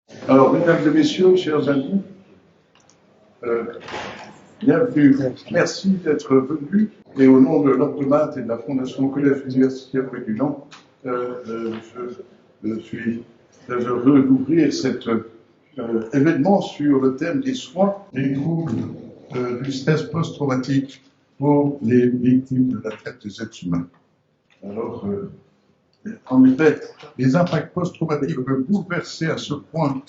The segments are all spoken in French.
Alors, mesdames et messieurs, chers amis, bienvenue. Merci d'être venus. Et au nom de l'Orthomate et de la Fondation Collège Universitaire Pédulant, je suis très heureux d'ouvrir cet événement sur le thème des soins des troubles du stress post-traumatique pour les victimes de la traite des êtres humains. Alors, en effet, les impacts post-traumatiques peuvent bouleverser à ce point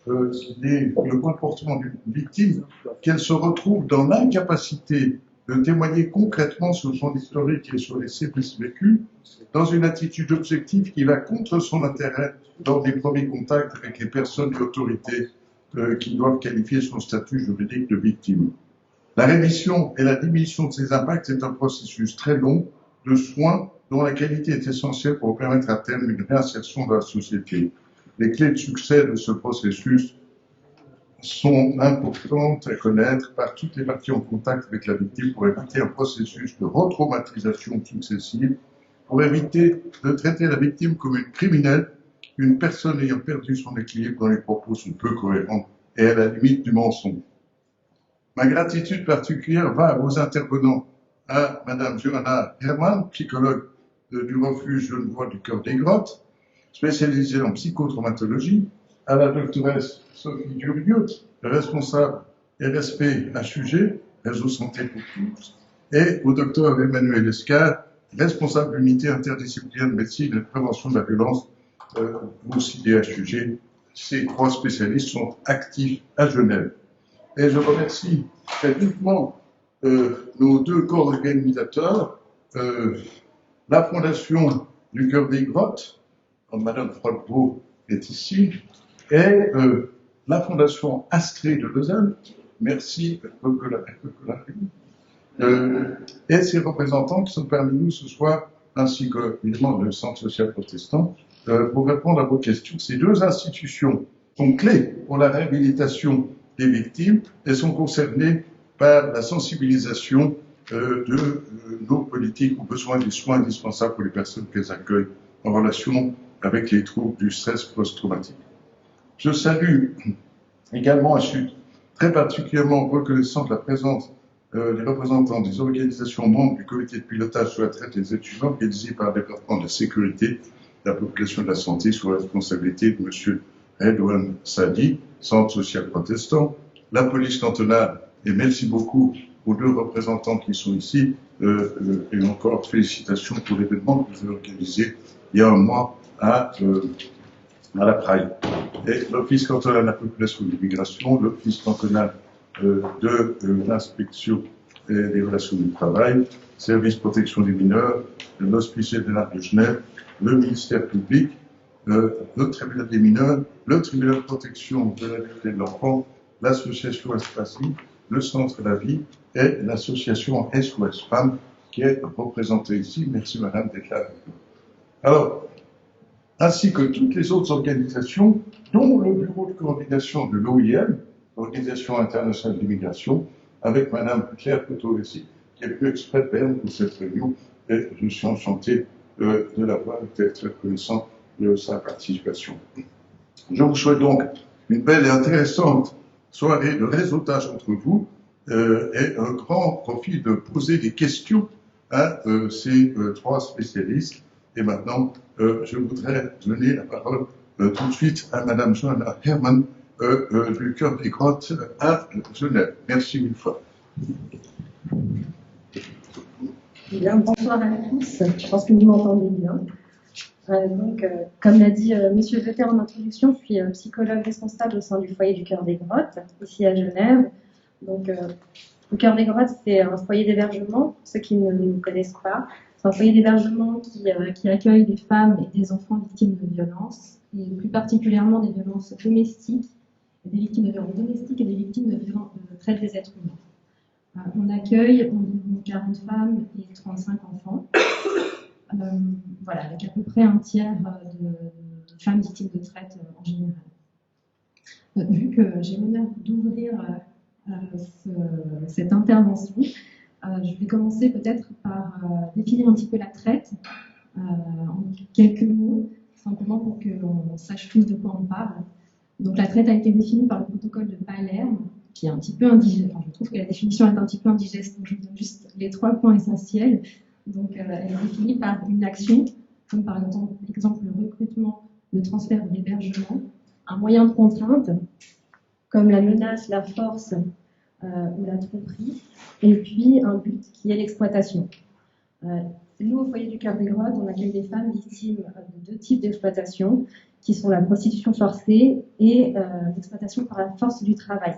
le comportement d'une victime qu'elle se retrouve dans l'incapacité de témoigner concrètement sur son historique et sur les sévices vécus, dans une attitude objective qui va contre son intérêt lors des premiers contacts avec les personnes et autorités qui doivent qualifier son statut juridique de victime. La rémission et la diminution de ces impacts est un processus très long de soins dont la qualité est essentielle pour permettre à terme une réinsertion dans la société. Les clés de succès de ce processus sont importantes à connaître par toutes les parties en contact avec la victime pour éviter un processus de retraumatisation successive, pour éviter de traiter la victime comme une criminelle, une personne ayant perdu son équilibre dont les propos sont peu cohérents et à la limite du mensonge. Ma gratitude particulière va aux intervenants, à Madame Johanna Hermann, psychologue du refuge Genevois du Cœur des Grottes, spécialisée en psychotraumatologie, à la doctoresse Sophie Durieux, responsable RSP HUG, Réseau Santé pour tous, et au docteur Emmanuel Escar, responsable de l'unité interdisciplinaire de médecine et de prévention de la violence, aussi des HUG. Ces trois spécialistes sont actifs à Genève. Et je remercie très vivement nos deux co-organisateurs, la Fondation du Cœur des Grottes, Madame Froidbeau est ici, et la Fondation Astrée de Lausanne, merci, et ses représentants qui sont parmi nous ce soir, ainsi que, évidemment, le Centre social protestant, pour répondre à vos questions. Ces deux institutions sont clés pour la réhabilitation des victimes et sont concernées par la sensibilisation de nos politiques aux besoins des soins indispensables pour les personnes qu'elles accueillent en relation avec les troubles du stress post-traumatique. Je salue également, et je suis très particulièrement reconnaissant de la présence des représentants des organisations membres du comité de pilotage sur la traite des êtres humains organisé par le département de la sécurité de la population de la santé sous la responsabilité de M. Edouard Sadi, Centre social protestant, la police cantonale, et merci beaucoup aux deux représentants qui sont ici, et encore félicitations pour l'événement que vous avez organisé il y a un mois à la Praille. Et l'Office cantonal de la population de l'immigration, l'Office cantonal de l'inspection et des relations du travail, Service protection des mineurs, l'Hospice général de Genève, le ministère public, le tribunal des mineurs, le tribunal de protection de la vie de l'enfant, l'association Espacie, le Centre de la vie et l'association SOS Femmes qui est représentée ici. Merci Madame d'être là. Alors, ainsi que toutes les autres organisations, dont le bureau de coordination de l'OIM, l'Organisation internationale de l'immigration, avec Madame Claire Coteau-Vessi, qui est venue exprès de Berne pour cette réunion, et je suis enchanté de la voir, d'être reconnaissant de sa participation. Je vous souhaite donc une belle et intéressante soirée de réseautage entre vous et un grand profit de poser des questions à ces trois spécialistes. Et maintenant, je voudrais donner la parole tout de suite à Madame Johanna Hermann du Cœur des Grottes à Genève. Merci une fois. Bien, bonsoir à tous. Je pense que vous m'entendez bien. Comme l'a dit Monsieur Vetter en introduction, je suis psychologue responsable au sein du foyer du Cœur des Grottes, ici à Genève. Le Cœur des Grottes, c'est un foyer d'hébergement, pour ceux qui ne le connaissent pas. C'est un foyer d'hébergement qui accueille des femmes et des enfants victimes de violences, et plus particulièrement des violences domestiques, des victimes de violences domestiques et des victimes de traite des êtres humains. On accueille environ 40 femmes et 35 enfants. Voilà, avec à peu près un tiers de femmes victimes de traite en général. Vu que j'ai l'honneur d'ouvrir cette intervention, je vais commencer peut-être par définir un petit peu la traite en quelques mots, simplement pour qu'on sache tous de quoi on parle. Donc la traite a été définie par le protocole de Palerme, qui est un petit peu indigeste. Enfin, je trouve que la définition est un petit peu indigeste, donc je vous donne juste les 3 points essentiels. Donc elle est définie par une action, comme par exemple le recrutement, le transfert ou l'hébergement, un moyen de contrainte, comme la menace, la force ou la tromperie, et puis un but qui est l'exploitation. Nous, au foyer du Cœur des Grottes, on accueille des femmes victimes de 2 types d'exploitation, qui sont la prostitution forcée et l'exploitation par la force du travail.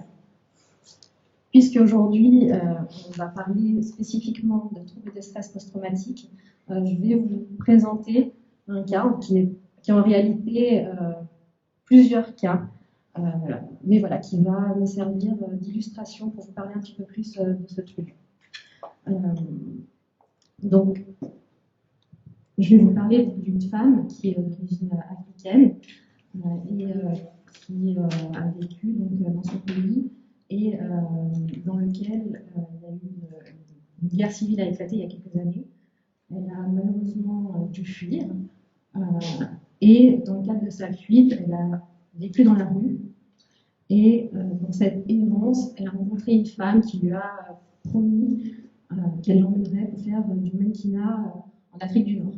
Puisqu'aujourd'hui, on va parler spécifiquement de troubles de stress post-traumatique, je vais vous présenter un cas qui est en réalité plusieurs cas, mais voilà, qui va me servir d'illustration pour vous parler un petit peu plus de ce truc. Donc, je vais vous parler d'une femme qui est d'origine africaine et qui a vécu donc, dans son pays et dans lequel il y a eu une guerre civile a éclaté il y a quelques années. Elle a malheureusement dû fuir et dans le cadre de sa fuite, elle a vécu dans la rue et dans cette errance, elle a rencontré une femme qui lui a promis qu'elle l'emmènerait pour faire du mannequinat en Afrique du Nord.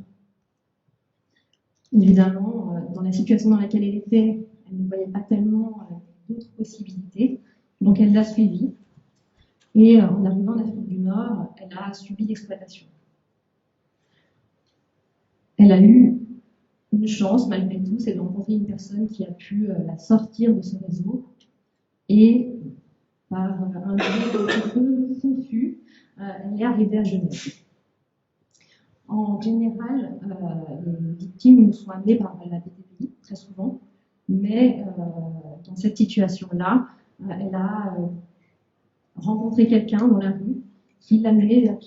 Évidemment, dans la situation dans laquelle elle était, elle ne voyait pas tellement d'autres possibilités, donc elle l'a suivie. Et en arrivant en Afrique du Nord, elle a subi l'exploitation. Elle a eu une chance, malgré tout, c'est de rencontrer une personne qui a pu la sortir de ce réseau. Et par un biais un petit peu confus, elle est arrivée à Genève. En général, les victimes sont amenées par la BTPI, très souvent, mais dans cette situation-là, elle a rencontré quelqu'un dans la rue qui l'a menée vers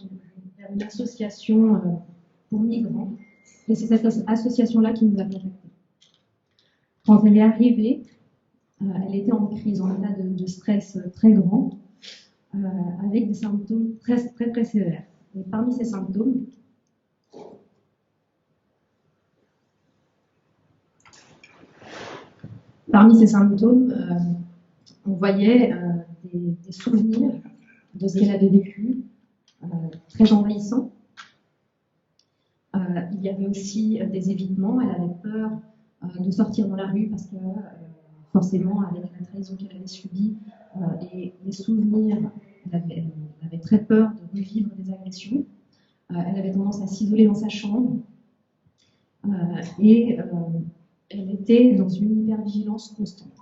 une association pour migrants, et c'est cette association-là qui nous a contactés. Quand elle est arrivée, elle était en crise, en état de stress très grand, avec des symptômes très, très, très sévères. Et parmi ces symptômes, on voyait des souvenirs de ce qu'elle avait vécu, très envahissants. Il y avait aussi des évitements. Elle avait peur de sortir dans la rue parce que, forcément, avec la trahison qu'elle avait subie et les souvenirs, elle avait très peur de revivre des agressions. Elle avait tendance à s'isoler dans sa chambre et elle était dans une hypervigilance constante.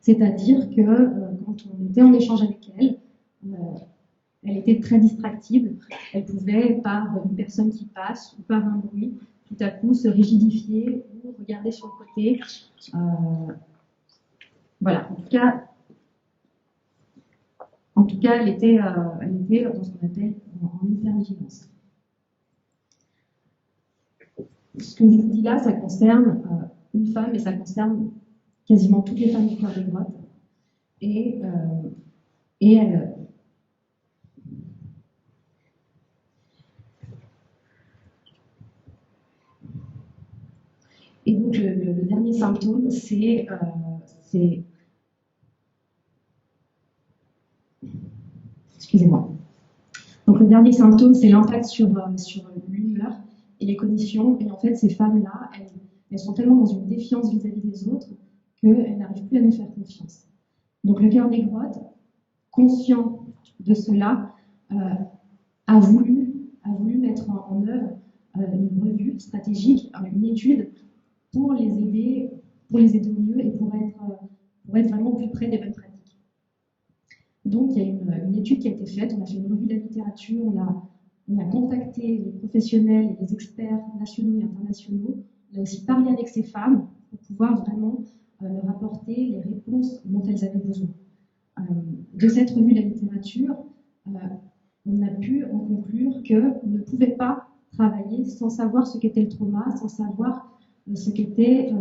C'est-à-dire que quand on était en échange avec elle, elle était très distractible. Elle pouvait, par une personne qui passe ou par un bruit, tout à coup se rigidifier ou regarder sur le côté. Voilà, en tout cas, elle était dans ce qu'on appelle en hypervigilance. Ce que je vous dis là, ça concerne une femme et ça concerne quasiment toutes les femmes du Cœur des Grottes. Et donc, le dernier symptôme, c'est excusez-moi. Donc, le dernier symptôme, c'est l'impact sur l'humeur et les cognitions. Et en fait, ces femmes-là, elles sont tellement dans une défiance vis-à-vis des autres qu'elles n'arrivent plus à nous faire confiance. Donc, le Cœur des Grottes, conscient de cela, a voulu mettre en œuvre une revue stratégique, une étude pour les aider au mieux et pour être vraiment plus près des bonnes pratiques. Donc, il y a une étude qui a été faite, on a fait une revue de la littérature, on a contacté les professionnels et les experts nationaux et internationaux, on a aussi parlé avec ces femmes pour pouvoir vraiment leur apporter les réponses dont elles avaient besoin. De cette revue de la littérature, on a pu en conclure qu'on ne pouvait pas travailler sans savoir ce qu'était le trauma, sans savoir ce qu'était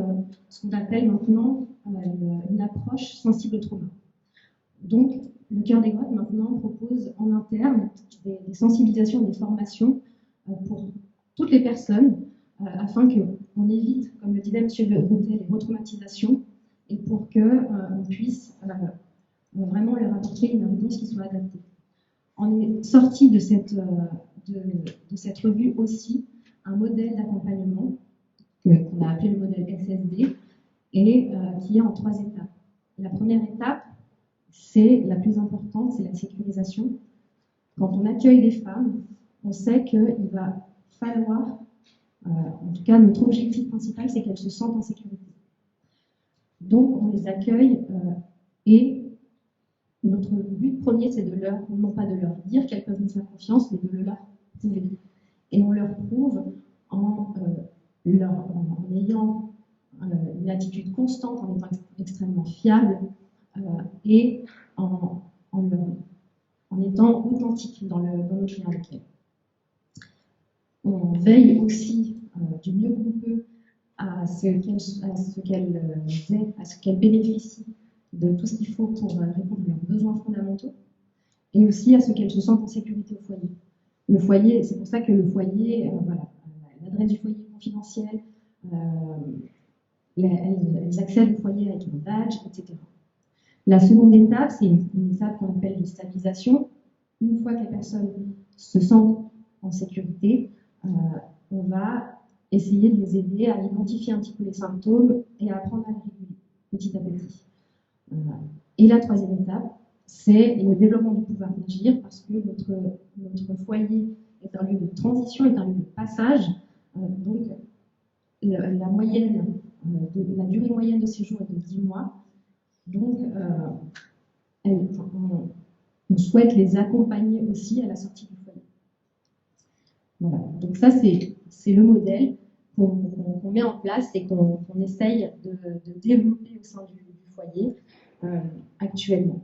ce qu'on appelle maintenant une approche sensible au trauma. Donc, le Cœur des Grottes maintenant propose en interne des sensibilisations, des formations pour toutes les personnes afin qu'on évite, comme le disait M. Vetel, les retraumatisations et pour qu'on puisse vraiment leur apporter une réponse qui soit adaptée. On est sorti de cette revue aussi un modèle d'accompagnement qu'on a appelé le modèle SSD et qui est en 3 étapes. La première étape, c'est la plus importante, c'est la sécurisation. Quand on accueille les femmes, on sait qu'il va falloir, en tout cas notre objectif principal, c'est qu'elles se sentent en sécurité. Donc on les accueille et notre but premier, c'est de leur, non pas de leur dire qu'elles peuvent nous faire confiance, mais de le leur prouver. Et on leur prouve en ayant une attitude constante, en étant extrêmement fiable et en étant authentique dans notre lien avec elles. On veille aussi du mieux qu'on peut à ce qu'elles bénéficient de tout ce qu'il faut pour répondre à leurs besoins fondamentaux et aussi à ce qu'elles se sentent en sécurité au foyer. Le foyer, c'est pour ça que le foyer, l'adresse du foyer est confidentielle, elles accèdent au foyer avec un badge, etc. La seconde étape, c'est une étape qu'on appelle de stabilisation. Une fois que les personnes se sentent en sécurité, on va essayer de les aider à identifier un petit peu les symptômes et à apprendre à les réguler petit à petit. Et la troisième étape, c'est le développement du pouvoir d'agir, parce que notre foyer est un lieu de transition, est un lieu de passage. Donc, la durée moyenne de séjour est de 10 mois. Donc, on souhaite les accompagner aussi à la sortie du foyer. Voilà. Donc ça, c'est le modèle qu'on met en place et qu'on essaye de développer au sein du foyer actuellement.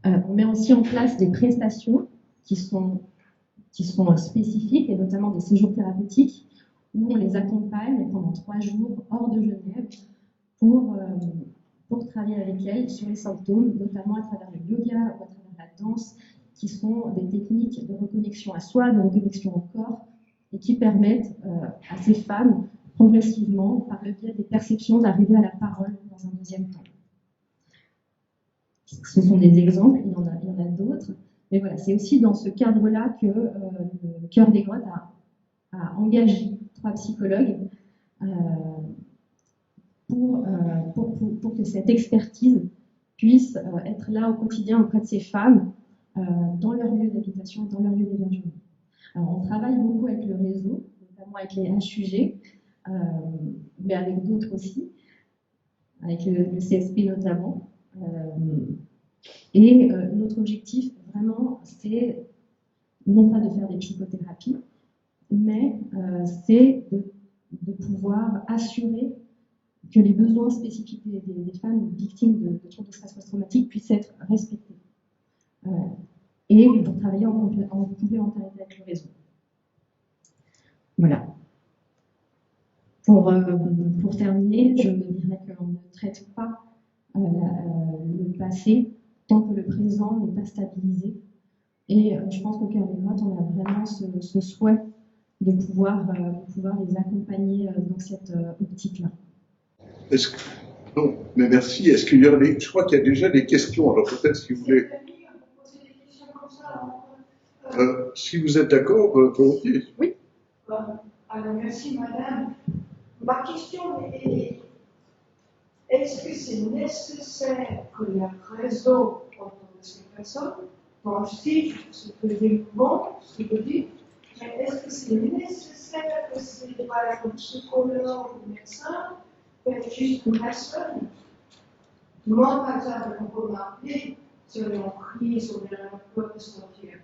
On met aussi en place des prestations qui sont spécifiques, et notamment des séjours thérapeutiques, où on les accompagne pendant 3 jours hors de Genève pour travailler avec elles sur les symptômes, notamment à travers le yoga ou à travers la danse, qui sont des techniques de reconnexion à soi, de reconnexion au corps, et qui permettent à ces femmes, progressivement, par le biais des perceptions, d'arriver à la parole dans un deuxième temps. Ce sont des exemples, il y en a d'autres, mais voilà, c'est aussi dans ce cadre-là que le Cœur des Grottes a engagé 3 psychologues pour que cette expertise puisse être là au quotidien auprès de ces femmes dans leur lieu d'habitation, dans leur lieu d'hébergement. Alors, on travaille beaucoup avec le réseau, notamment avec les HUG, mais avec d'autres aussi, avec le CSP notamment. Et notre objectif, vraiment, c'est non pas de faire des psychothérapies, mais c'est de pouvoir assurer que les besoins spécifiques des femmes victimes de troubles de stress post-traumatique puissent être respectés. Et pour travailler en complémentarité avec le réseau. Voilà. Pour terminer, je dirais qu'on ne traite pas le passé tant que le présent n'est pas stabilisé. Et je pense qu'au Cœur des Grottes, on a vraiment ce souhait de pouvoir les accompagner dans cette optique-là. Non, mais merci. Est-ce qu'il y a je crois qu'il y a déjà des questions. Alors peut-être si vous voulez. Si vous êtes d'accord, volontiers. Oui. Alors merci madame. Ma question est, est-ce que c'est nécessaire que le réseau autour de ces personnes, bon, je sais ce que je dis, bon, ce que je dis, mais est-ce que c'est nécessaire que c'est par exemple psychologue ou médecin, peut-être juste une personne? Moi, par exemple, on peut m'appeler sur les crises ou bien on peut sortir.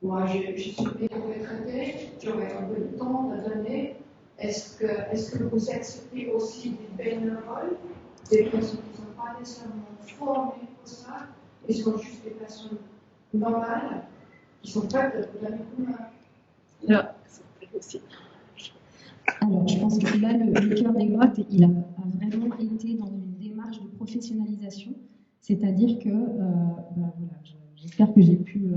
Moi, je suis bien retraitée, j'aurais un peu de temps à donner. Est-ce que vous acceptez aussi des bénévoles, des personnes qui ne sont pas nécessairement formées pour ça, et sont juste des personnes normales, qui sont prêtes à donner coup de main? Alors, je pense que là, le Cœur des Grottes, il a vraiment été dans une démarche de professionnalisation, c'est-à-dire que, voilà, j'espère que j'ai pu,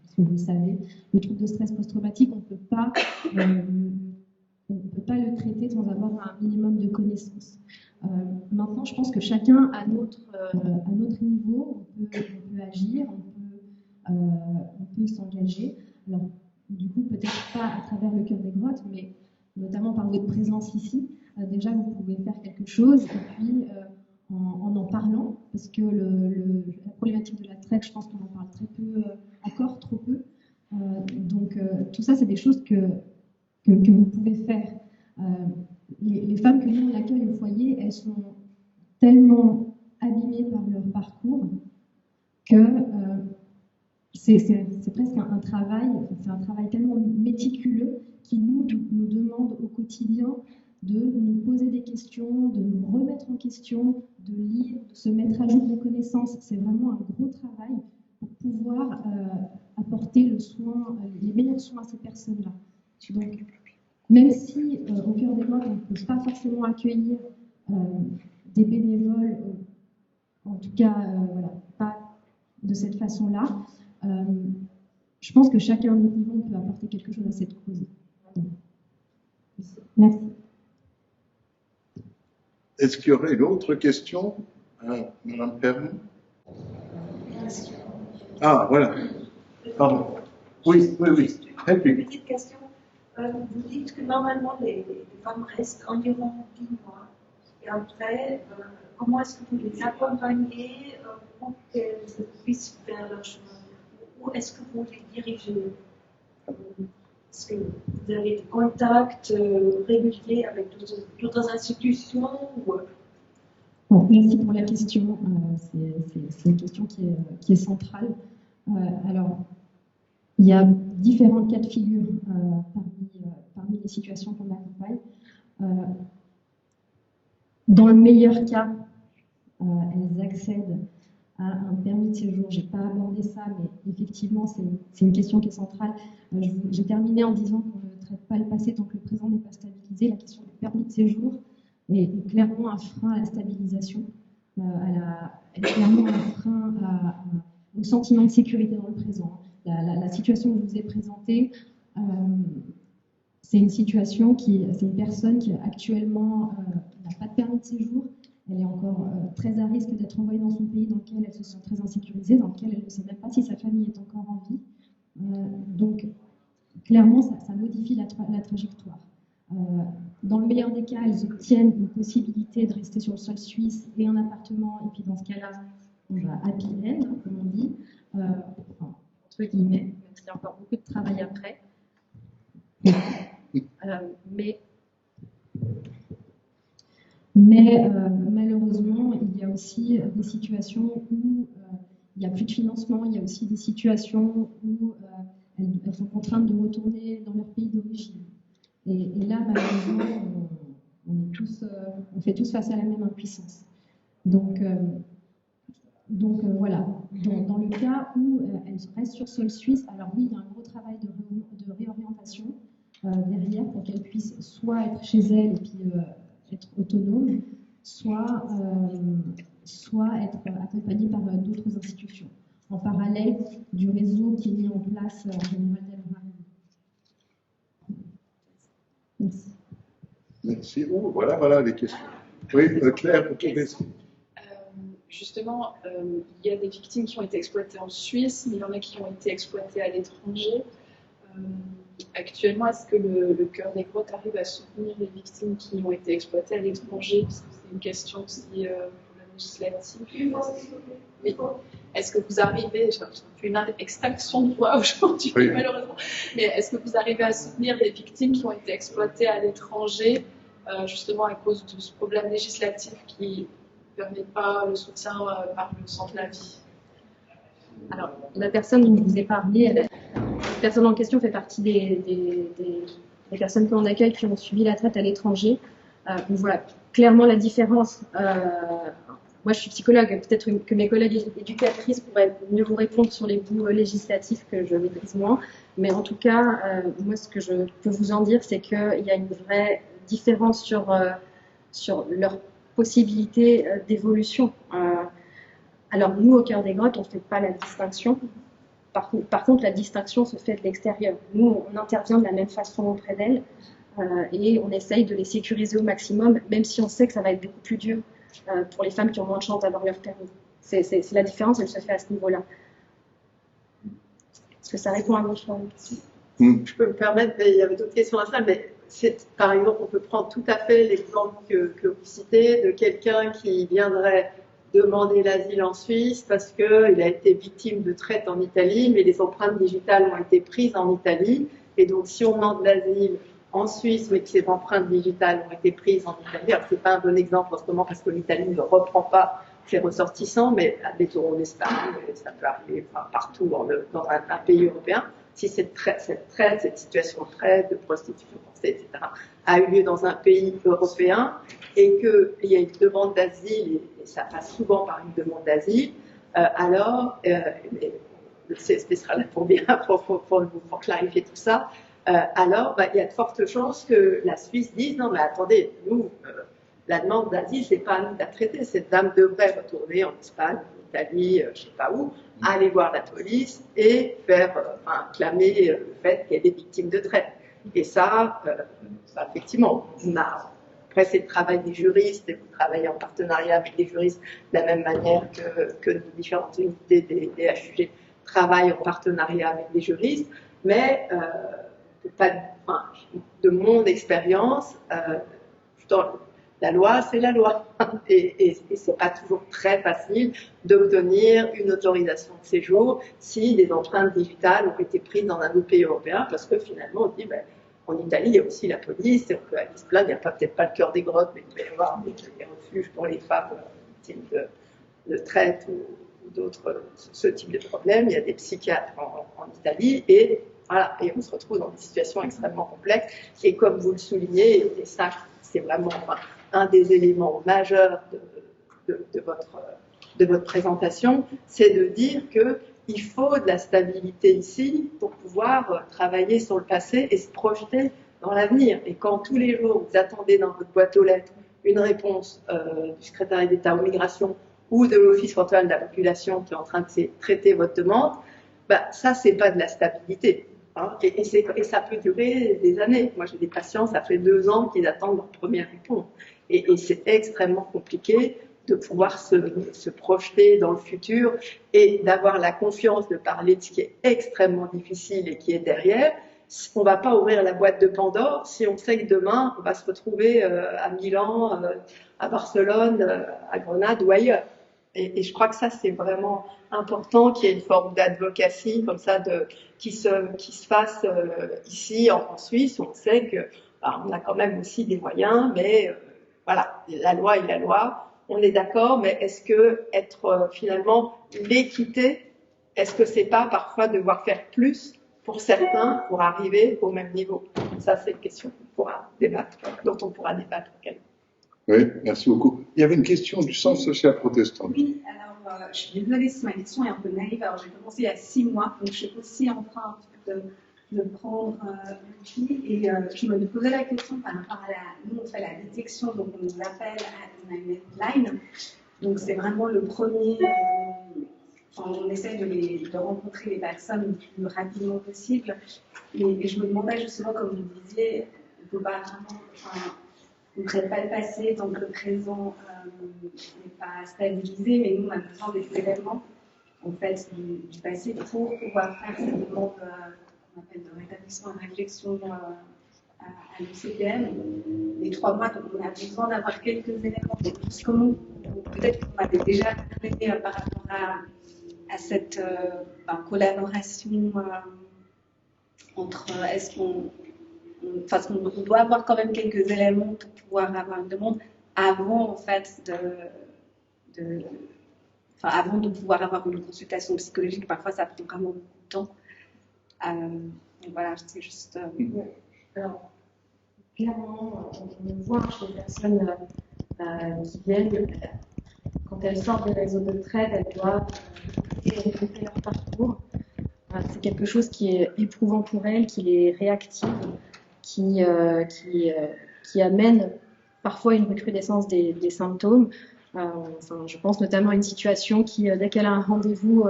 parce que vous le savez, le trouble de stress post-traumatique, on ne peut peut pas le traiter sans avoir un minimum de connaissances. Maintenant, je pense que chacun, à notre niveau, on peut agir, on peut s'engager. Alors, du coup, peut-être pas à travers le Cœur des Grottes, mais notamment par votre présence ici. Déjà, vous pouvez faire quelque chose, et puis en parlant, parce que la problématique de la traite, je pense qu'on en parle très peu, encore trop peu. Donc, tout ça, c'est des choses que vous pouvez faire. Les femmes que nous on accueille au foyer, elles sont tellement abîmées par leur parcours que c'est presque un travail, c'est un travail tellement méticuleux qui nous demande au quotidien de nous poser des questions, de nous remettre en question, de lire, de se mettre à jour des connaissances. C'est vraiment un gros travail pour pouvoir apporter le soin, les meilleurs soins à ces personnes-là. Donc, même si au Cœur des Grottes, on ne peut pas forcément accueillir des bénévoles, en tout cas, voilà, pas de cette façon-là, je pense que chacun à notre niveau peut apporter quelque chose à cette cause. Merci. Est-ce qu'il y aurait une autre question, Madame Perron? Ah, voilà. Pardon. Oui. Une petite question. Vous dites que normalement les femmes restent environ 10 mois. Et après, comment est-ce que vous les accompagnez pour qu'elles puissent faire leur chemin? Où est-ce que vous les dirigez? Est-ce que vous avez des contacts réguliers avec d'autres institutions ou... Merci pour la question. C'est une question qui est centrale. Alors, il y a différents cas de figure parmi les situations qu'on accompagne. Dans le meilleur cas, elles accèdent à un permis de séjour. Je n'ai pas abordé ça, mais effectivement, c'est une question qui est centrale. J'ai terminé en disant qu'on ne traite pas le passé tant que le présent n'est pas stabilisé. La question du permis de séjour est clairement un frein à la stabilisation, est clairement un frein au sentiment de sécurité dans le présent. La situation que je vous ai présentée, c'est une personne qui actuellement n'a pas de permis de séjour. Elle est encore très à risque d'être envoyée dans son pays dans lequel elle se sent très insécurisée, dans lequel elle ne sait même pas si sa famille est encore en vie. Donc, clairement, ça modifie la trajectoire. Dans le meilleur des cas, elles obtiennent une possibilité de rester sur le sol suisse et un appartement, et puis dans ce cas-là, on va happy end, comme on dit, entre guillemets, même s'il y a encore beaucoup de travail après. Mais malheureusement, il y a aussi des situations où il n'y a plus de financement, il y a aussi des situations où elles sont contraintes de retourner dans leur pays d'origine. Et là, malheureusement, on fait tous face à la même impuissance. Donc voilà, dans le cas où elles restent sur sol suisse, alors oui, il y a un gros travail de réorientation derrière pour qu'elles puissent soit être chez elles et puis être autonomes, soit être accompagnées par d'autres institutions, en parallèle du réseau qui est mis en place en général dès leur arrivée. Merci. Merci. Oh, voilà les questions. Oui, Claire, vous pouvez. Justement, il y a des victimes qui ont été exploitées en Suisse, mais il y en a qui ont été exploitées à l'étranger. Actuellement, est-ce que le Cœur des Grottes arrive à soutenir les victimes qui ont été exploitées à l'étranger? Parce que c'est une question aussi législative. Oui. Est-ce que vous arrivez, j'ai une extinction de voix aujourd'hui, oui, malheureusement, mais est-ce que vous arrivez à soutenir les victimes qui ont été exploitées à l'étranger, justement à cause de ce problème législatif qui ne permet pas le soutien par le sang de la vie? Alors, la personne dont je vous ai parlé, la personne en question fait partie des personnes que l'on accueille qui ont subi la traite à l'étranger. On voit clairement la différence. Moi, je suis psychologue, peut-être que mes collègues éducatrices pourraient mieux vous répondre sur les bouts législatifs que je maîtrise moins. Mais en tout cas, moi, ce que je peux vous en dire, c'est qu'il y a une vraie différence sur leur possibilité d'évolution. Alors, nous, au Cœur des Grottes, on ne fait pas la distinction. Par contre, la distinction se fait de l'extérieur. Nous, on intervient de la même façon auprès d'elles. et on essaye de les sécuriser au maximum, même si on sait que ça va être beaucoup plus dur pour les femmes qui ont moins de chances d'avoir leur permis. C'est la différence, elle se fait à ce niveau-là. Est-ce que ça répond à votre question? Je peux me permettre, mais il y avait d'autres questions à ça, mais par exemple, on peut prendre tout à fait l'exemple que vous citez de quelqu'un qui viendrait demander l'asile en Suisse parce qu'il a été victime de traite en Italie, mais les empreintes digitales ont été prises en Italie. Et donc, si on demande l'asile en Suisse, mais que ces empreintes digitales ont été prises en Italie, alors c'est pas un bon exemple en ce moment parce que l'Italie ne reprend pas ses ressortissants, mais admettons en Espagne, ça peut arriver partout dans un pays européen. Si cette situation de traite, de prostitution forcée, etc., a eu lieu dans un pays européen et qu'il y a une demande d'asile, et ça passe souvent par une demande d'asile, alors, le CSP sera là pour bien, pour clarifier tout ça, alors il y a de fortes chances que la Suisse dise non mais attendez, nous, la demande d'asile, c'est pas à nous de la traiter, cette dame devrait retourner en Espagne, en Italie, je sais pas où, aller voir la police et faire clamer le fait qu'elle est victime de traite. Et ça effectivement, après c'est le travail des juristes, et vous travaillez en partenariat avec les juristes de la même manière que nos différentes unités des HUG travaillent en partenariat avec les juristes, mais de mon expérience, la loi, c'est la loi. Et c'est pas toujours très facile d'obtenir une autorisation de séjour si des empreintes digitales ont été prises dans un autre pays européen, parce que finalement, on dit, en Italie, il y a aussi la police, et on peut aller se plaindre, il n'y a peut-être pas le cœur des grottes, mais il peut y avoir des refuges pour les femmes victimes de traite ou d'autres, ce type de problème. Il y a des psychiatres en Italie, et voilà, et on se retrouve dans des situations extrêmement complexes. Et comme vous le soulignez, et ça, c'est vraiment un des éléments majeurs de votre présentation, c'est de dire qu'il faut de la stabilité ici pour pouvoir travailler sur le passé et se projeter dans l'avenir. Et quand tous les jours, vous attendez dans votre boîte aux lettres une réponse du secrétariat d'État aux migrations ou de l'Office français de la population qui est en train de traiter votre demande, ça, c'est pas de la stabilité. Hein, et ça peut durer des années. Moi, j'ai des patients, ça fait 2 ans qu'ils attendent leur première réponse. Et c'est extrêmement compliqué de pouvoir se projeter dans le futur et d'avoir la confiance de parler de ce qui est extrêmement difficile et qui est derrière. On ne va pas ouvrir la boîte de Pandore si on sait que demain, on va se retrouver à Milan, à Barcelone, à Grenade ou ailleurs. Et je crois que ça, c'est vraiment important qu'il y ait une forme d'advocacy comme ça qui se fasse ici en Suisse. On sait que on a quand même aussi des moyens, mais voilà, la loi est la loi. On est d'accord, mais est-ce que être finalement l'équité, est-ce que c'est pas parfois devoir faire plus pour certains pour arriver au même niveau? Ça, c'est une question dont on pourra débattre. Oui, merci beaucoup. Il y avait une question du Centre social protestant. Oui, alors je suis désolée si ma question est un peu naïve. Alors j'ai commencé il y a 6 mois, donc je suis aussi en train de prendre l'outil et je me posais la question par rapport à nous on fait la détection, donc on nous appelle à une line. Donc c'est vraiment le premier, on essaie de rencontrer les personnes le plus rapidement possible. Et je me demandais justement, comme vous disiez, on ne peut pas vraiment, on ne traite pas le passé tant que le présent n'est pas stabilisé, mais nous on a besoin des éléments en fait, du passé pour pouvoir faire cette demande qu'on appelle de rétablissement et réflexion à l'UCPM. Les 3 mois, donc on a besoin d'avoir quelques éléments. Comment, peut-être qu'on avait déjà parlé par rapport à cette collaboration entre, est-ce qu'on on doit avoir quand même quelques éléments pour pouvoir avoir une demande avant, en fait, avant de pouvoir avoir une consultation psychologique. Parfois, ça prend vraiment beaucoup de temps. Voilà, c'est juste. Alors, clairement, on voit chez les personnes qui viennent, quand elles sortent des réseaux de traite, elles doivent raconter leur parcours. C'est quelque chose qui est éprouvant pour elles, qui les réactive, qui amène parfois une recrudescence des symptômes. Je pense notamment à une situation qui, dès qu'elle a un rendez-vous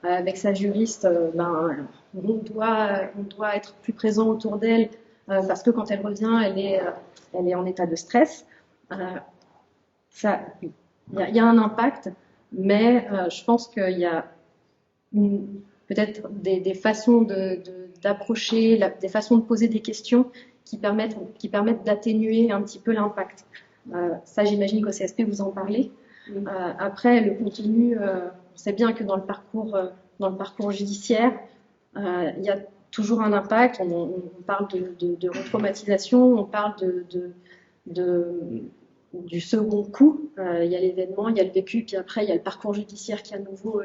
avec sa juriste, on doit être plus présent autour d'elle parce que quand elle revient, elle est en état de stress. Il y a un impact, mais je pense qu'il y a peut-être des façons d'approcher, des façons de poser des questions qui permettent d'atténuer un petit peu l'impact. Ça, j'imagine qu'au CSP, vous en parlez. Après, le contenu, on sait bien que dans le parcours judiciaire, il y a toujours un impact. On parle de retraumatisation, on parle du second coup. Il y a l'événement, il y a le vécu, puis après il y a le parcours judiciaire qui est à nouveau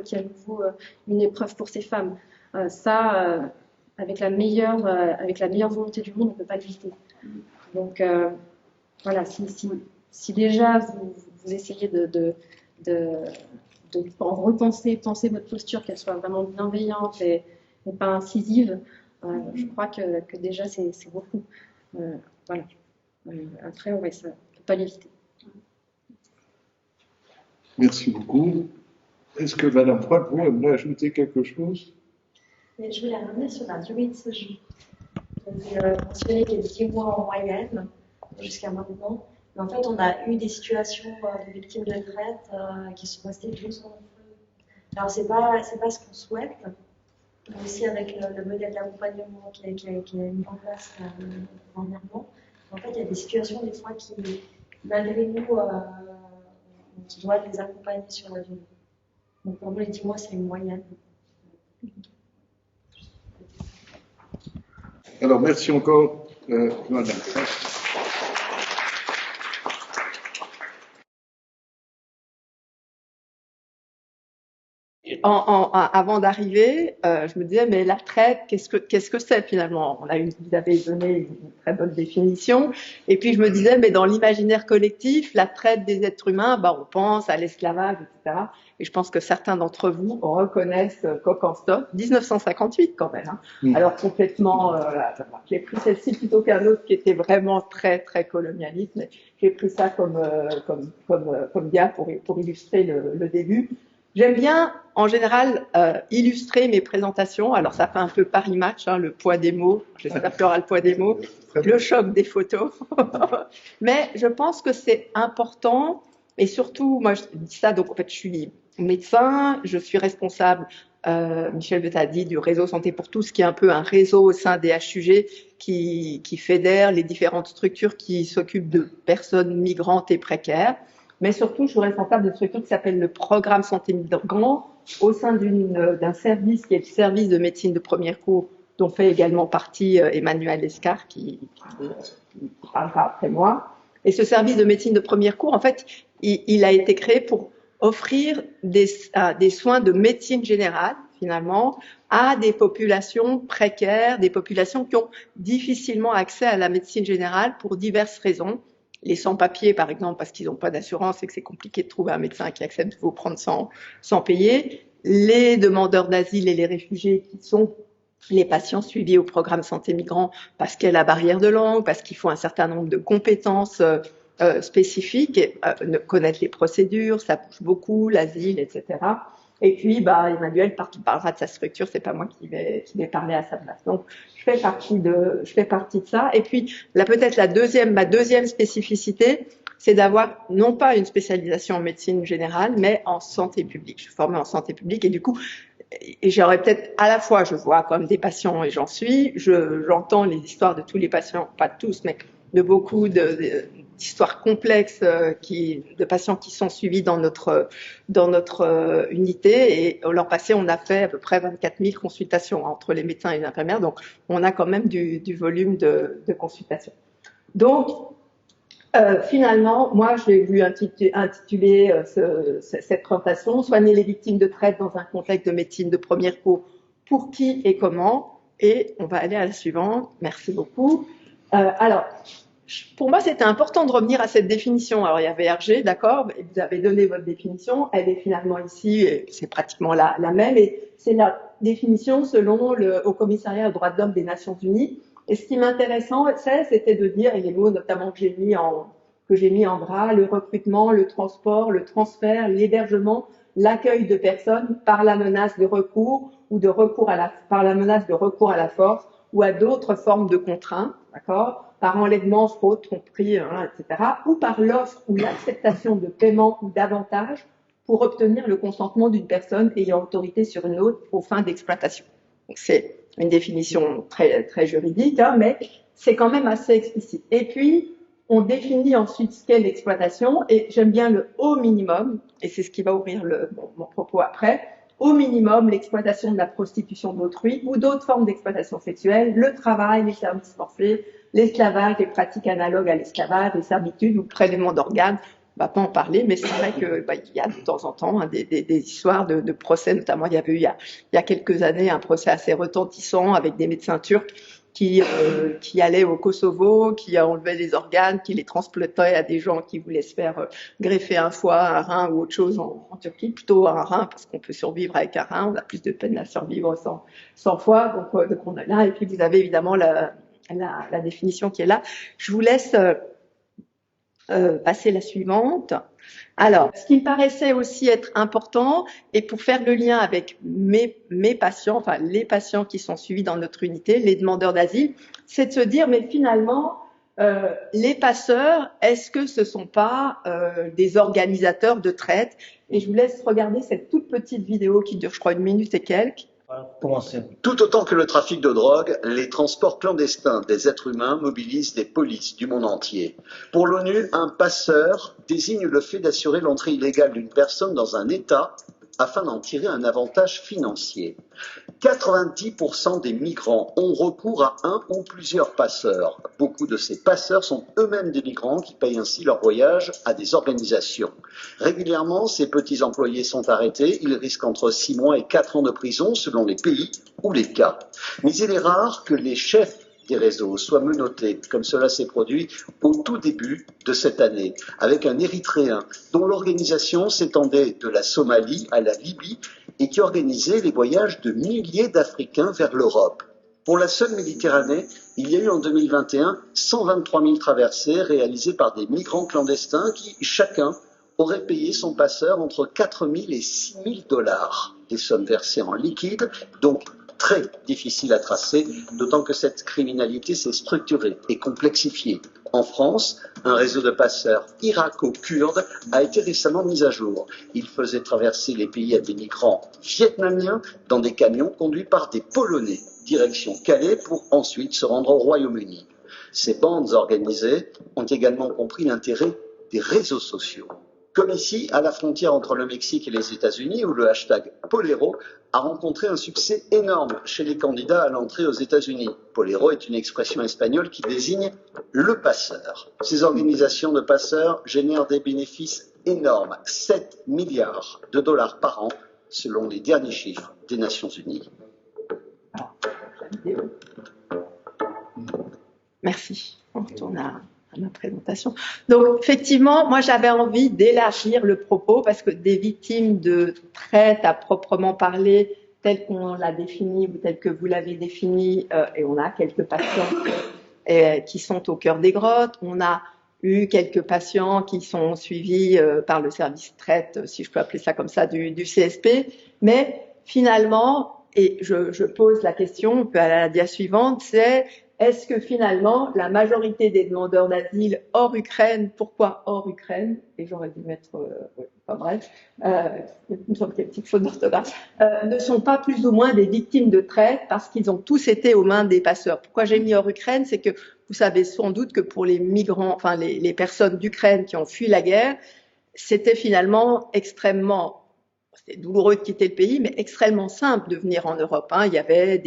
une épreuve pour ces femmes. Avec la meilleure volonté du monde, on ne peut pas l'éviter. Donc voilà, si déjà vous essayez de penser votre posture, qu'elle soit vraiment bienveillante et pas incisive, je crois que déjà c'est beaucoup. Voilà. Après, ouais, ça, on ne peut pas l'éviter. Merci beaucoup. Est-ce que Madame Froide, vous voulez ajouter quelque chose? Mais je voulais revenir sur la durée de séjour. Vous avez mentionné qu'il y a 10 mois en moyenne jusqu'à maintenant. Mais en fait, on a eu des situations de victimes de traite qui sont restées 12 ans. Alors, c'est pas ce qu'on souhaite, mais aussi avec le modèle d'accompagnement qui a été mis en place dernièrement. En fait, il y a des situations des fois qui, malgré nous, on doit les accompagner sur la durée. Donc, pour moi, les 10 mois, c'est une moyenne. Alors, merci encore, Madame. Avant d'arriver, je me disais, mais la traite, qu'est-ce que c'est finalement? Vous avez donné une très bonne définition. Et puis je me disais, mais dans l'imaginaire collectif, la traite des êtres humains, on pense à l'esclavage, etc. Et je pense que certains d'entre vous reconnaissent Koh-Kang-Stock, 1958 quand même. Hein. Alors complètement, j'ai pris celle-ci plutôt qu'un autre qui était vraiment très très colonialiste. Mais j'ai pris ça comme gars pour illustrer le début. J'aime bien, en général, illustrer mes présentations. Alors, ça fait un peu Paris Match, hein, le poids des mots. J'espère qu'il y aura le poids des mots, le choc des photos. Mais je pense que c'est important. Et surtout, moi, je dis ça, donc en fait, je suis médecin, je suis responsable, Michel Veut a dit, du réseau Santé pour tous, qui est un peu un réseau au sein des HUG qui fédère les différentes structures qui s'occupent de personnes migrantes et précaires. Mais surtout, je suis responsable d'une structure qui s'appelle le Programme Santé Migrants, au sein d'un service qui est le service de médecine de premier cours, dont fait également partie Emmanuel Escar, qui parlera après moi. Et ce service de médecine de premier cours, en fait, il a été créé pour offrir des soins de médecine générale, finalement, à des populations précaires, des populations qui ont difficilement accès à la médecine générale pour diverses raisons. Les sans-papiers, par exemple, parce qu'ils n'ont pas d'assurance et que c'est compliqué de trouver un médecin qui accepte de vous prendre sans payer. Les demandeurs d'asile et les réfugiés qui sont les patients suivis au programme Santé Migrants parce qu'il y a la barrière de langue, parce qu'il faut un certain nombre de compétences spécifiques, et, connaître les procédures, ça bouge beaucoup, l'asile, etc. Et puis, Emmanuel parlera de sa structure, c'est pas moi qui vais parler à sa place. Donc, je fais partie de ça. Et puis, là, peut-être ma deuxième spécificité, c'est d'avoir non pas une spécialisation en médecine générale, mais en santé publique. Je suis formée en santé publique et du coup, j'aurais peut-être à la fois, je vois comme des patients et j'entends les histoires de tous les patients, pas de tous, mais de beaucoup d'histoires complexes de patients qui sont suivis dans notre unité, et l'an passé on a fait à peu près 24 000 consultations entre les médecins et les infirmières, donc on a quand même du volume de consultations. Donc finalement, moi j'ai voulu intituler cette présentation « Soigner les victimes de traite dans un contexte de médecine de premier cours, pour qui et comment ?» Et on va aller à la suivante. Merci beaucoup. Alors, pour moi, c'était important de revenir à cette définition. Alors, il y avait Hergé, d'accord, vous avez donné votre définition. Elle est finalement ici, c'est pratiquement la même. Et c'est la définition selon le Haut Commissariat aux droits de l'homme des Nations Unies. Et ce qui m'intéressait, c'était de dire, et les mots notamment que j'ai mis en gras, le recrutement, le transport, le transfert, l'hébergement, l'accueil de personnes par la menace de recours ou par la menace de recours à la force, ou à d'autres formes de contraintes, d'accord, par enlèvement, fraude, tromperie, etc., ou par l'offre ou l'acceptation de paiement ou d'avantages pour obtenir le consentement d'une personne ayant autorité sur une autre aux fins d'exploitation. Donc c'est une définition très, très juridique, hein, mais c'est quand même assez explicite. Et puis, on définit ensuite ce qu'est l'exploitation, et j'aime bien le au minimum, et c'est ce qui va ouvrir mon propos après. Au minimum, l'exploitation de la prostitution d'autrui ou d'autres formes d'exploitation sexuelle, le travail, les services forcés, l'esclavage, les pratiques analogues à l'esclavage, les servitudes ou le prélèvement d'organes. On va pas en parler, mais c'est vrai que il y a de temps en temps des histoires de procès, notamment il y avait eu il y a quelques années un procès assez retentissant avec des médecins turcs qui allaient au Kosovo, qui enlevaient des organes, qui les transplantaient à des gens qui voulaient se faire greffer un foie, un rein ou autre chose en Turquie, plutôt un rein parce qu'on peut survivre avec un rein, on a plus de peine à survivre sans foie, donc on a là. Et puis vous avez évidemment la définition qui est là. Je vous laisse passer la suivante. Alors, ce qui me paraissait aussi être important, et pour faire le lien avec mes patients, enfin les patients qui sont suivis dans notre unité, les demandeurs d'asile, c'est de se dire, mais finalement, les passeurs, est-ce que ce sont pas des organisateurs de traite? Et je vous laisse regarder cette toute petite vidéo qui dure, je crois, 1 minute et quelques. Tout autant que le trafic de drogue, les transports clandestins des êtres humains mobilisent des polices du monde entier. Pour l'ONU, un passeur désigne le fait d'assurer l'entrée illégale d'une personne dans un État afin d'en tirer un avantage financier. 90% des migrants ont recours à un ou plusieurs passeurs. Beaucoup de ces passeurs sont eux-mêmes des migrants qui payent ainsi leur voyage à des organisations. Régulièrement, ces petits employés sont arrêtés. Ils risquent entre 6 mois et 4 ans de prison selon les pays ou les cas. Mais il est rare que les chefs des réseaux soient menottés, comme cela s'est produit au tout début de cette année, avec un Érythréen dont l'organisation s'étendait de la Somalie à la Libye et qui organisait les voyages de milliers d'Africains vers l'Europe. Pour la seule Méditerranée, il y a eu en 2021 123 000 traversées réalisées par des migrants clandestins qui, chacun, aurait payé son passeur entre 4 000 et 6 000 $. Des sommes versées en liquide, donc très difficile à tracer, d'autant que cette criminalité s'est structurée et complexifiée. En France, un réseau de passeurs irako-kurdes a été récemment mis à jour. Il faisait traverser les pays à des migrants vietnamiens dans des camions conduits par des Polonais, direction Calais, pour ensuite se rendre au Royaume-Uni. Ces bandes organisées ont également compris l'intérêt des réseaux sociaux. Comme ici, à la frontière entre le Mexique et les États-Unis, où le hashtag Polero a rencontré un succès énorme chez les candidats à l'entrée aux États-Unis. Polero est une expression espagnole qui désigne le passeur. Ces organisations de passeurs génèrent des bénéfices énormes, 7 milliards de $ par an, selon les derniers chiffres des Nations Unies. Merci. On retourne à ma présentation. Donc, effectivement, moi, j'avais envie d'élargir le propos parce que des victimes de traite à proprement parler, telle qu'on l'a définie ou telle que vous l'avez définie, et on a quelques patients qui sont au cœur des grottes, on a eu quelques patients qui sont suivis par le service traite, si je peux appeler ça comme ça, du CSP, mais finalement, et je pose la question, on peut aller à la dia suivante, c'est est-ce que finalement, la majorité des demandeurs d'asile hors Ukraine, pourquoi hors Ukraine, et j'aurais dû mettre, pas bref, une sorte de petite faute d'orthographe, ne sont pas plus ou moins des victimes de traite parce qu'ils ont tous été aux mains des passeurs. Pourquoi j'ai mis hors Ukraine, c'est que vous savez sans doute que pour les migrants, enfin les personnes d'Ukraine qui ont fui la guerre, c'était finalement extrêmement c'était douloureux de quitter le pays, mais extrêmement simple de venir en Europe. Hein. Il y avait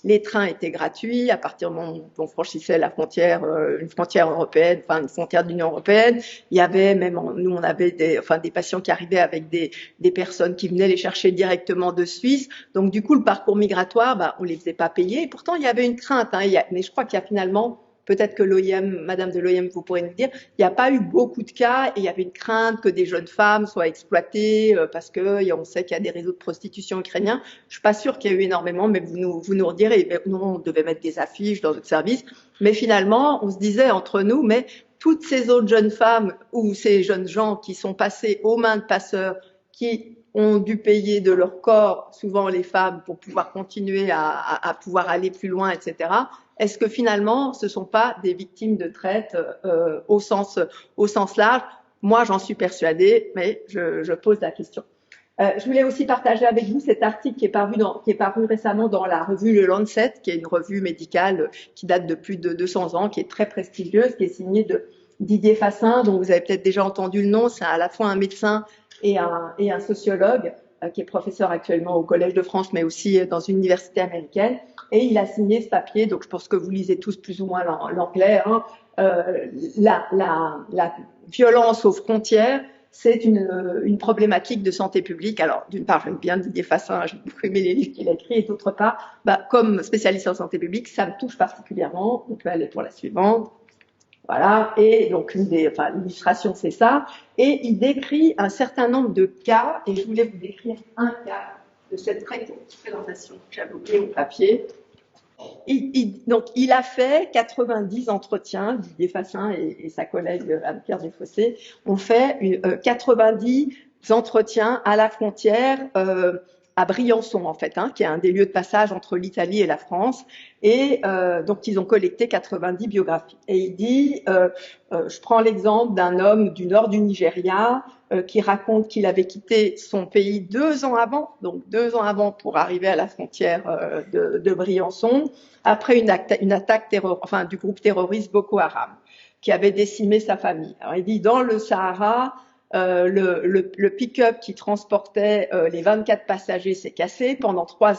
les trains étaient gratuits à partir du moment où on franchissait la frontière, une frontière européenne, enfin une frontière de l'Union européenne. Il y avait même, nous on avait des patients qui arrivaient avec des personnes qui venaient les chercher directement de Suisse. Donc du coup le parcours migratoire, on les faisait pas payer. Et pourtant il y avait une crainte. Hein. Mais je crois qu'il y a finalement peut-être que l'OIM, Madame de l'OIM, vous pourrez nous dire, il n'y a pas eu beaucoup de cas et il y avait une crainte que des jeunes femmes soient exploitées parce que on sait qu'il y a des réseaux de prostitution ukrainiens. Je suis pas sûre qu'il y a eu énormément, mais vous nous redirez. Nous, on devait mettre des affiches dans notre service. Mais finalement, on se disait entre nous, mais toutes ces autres jeunes femmes ou ces jeunes gens qui sont passés aux mains de passeurs, qui ont dû payer de leur corps, souvent les femmes, pour pouvoir continuer à pouvoir aller plus loin, etc. Est-ce que finalement, ce ne sont pas des victimes de traite au sens large? Moi, j'en suis persuadée, mais je pose la question. Je voulais aussi partager avec vous cet article qui est paru récemment dans la revue Le Lancet, qui est une revue médicale qui date de plus de 200 ans, qui est très prestigieuse, qui est signée de Didier Fassin, dont vous avez peut-être déjà entendu le nom. C'est à la fois un médecin et un sociologue, qui est professeur actuellement au Collège de France, mais aussi dans une université américaine. Et il a signé ce papier, donc je pense que vous lisez tous plus ou moins l'anglais. Hein. La violence aux frontières, c'est une problématique de santé publique. Alors, d'une part, j'aime bien Didier Fassin, j'ai beaucoup aimé les livres qu'il a écrits, et d'autre part, comme spécialiste en santé publique, ça me touche particulièrement. On peut aller pour la suivante. Voilà, et donc l'illustration, c'est ça. Et il décrit un certain nombre de cas, et je voulais vous décrire un cas de cette très courte présentation que j'avais oublié au papier. Donc, il a fait 90 entretiens, Didier Fassin et sa collègue Anne-Pierre Desfossés ont fait 90 entretiens à la frontière à Briançon, en fait, qui est un des lieux de passage entre l'Italie et la France. Et donc, ils ont collecté 90 biographies. Et il dit, je prends l'exemple d'un homme du nord du Nigeria qui raconte qu'il avait quitté son pays 2 ans avant, donc 2 ans avant pour arriver à la frontière de Briançon, après une attaque du groupe terroriste Boko Haram, qui avait décimé sa famille. Alors, il dit, dans le Sahara, le pick-up qui transportait les 24 passagers s'est cassé. Pendant 3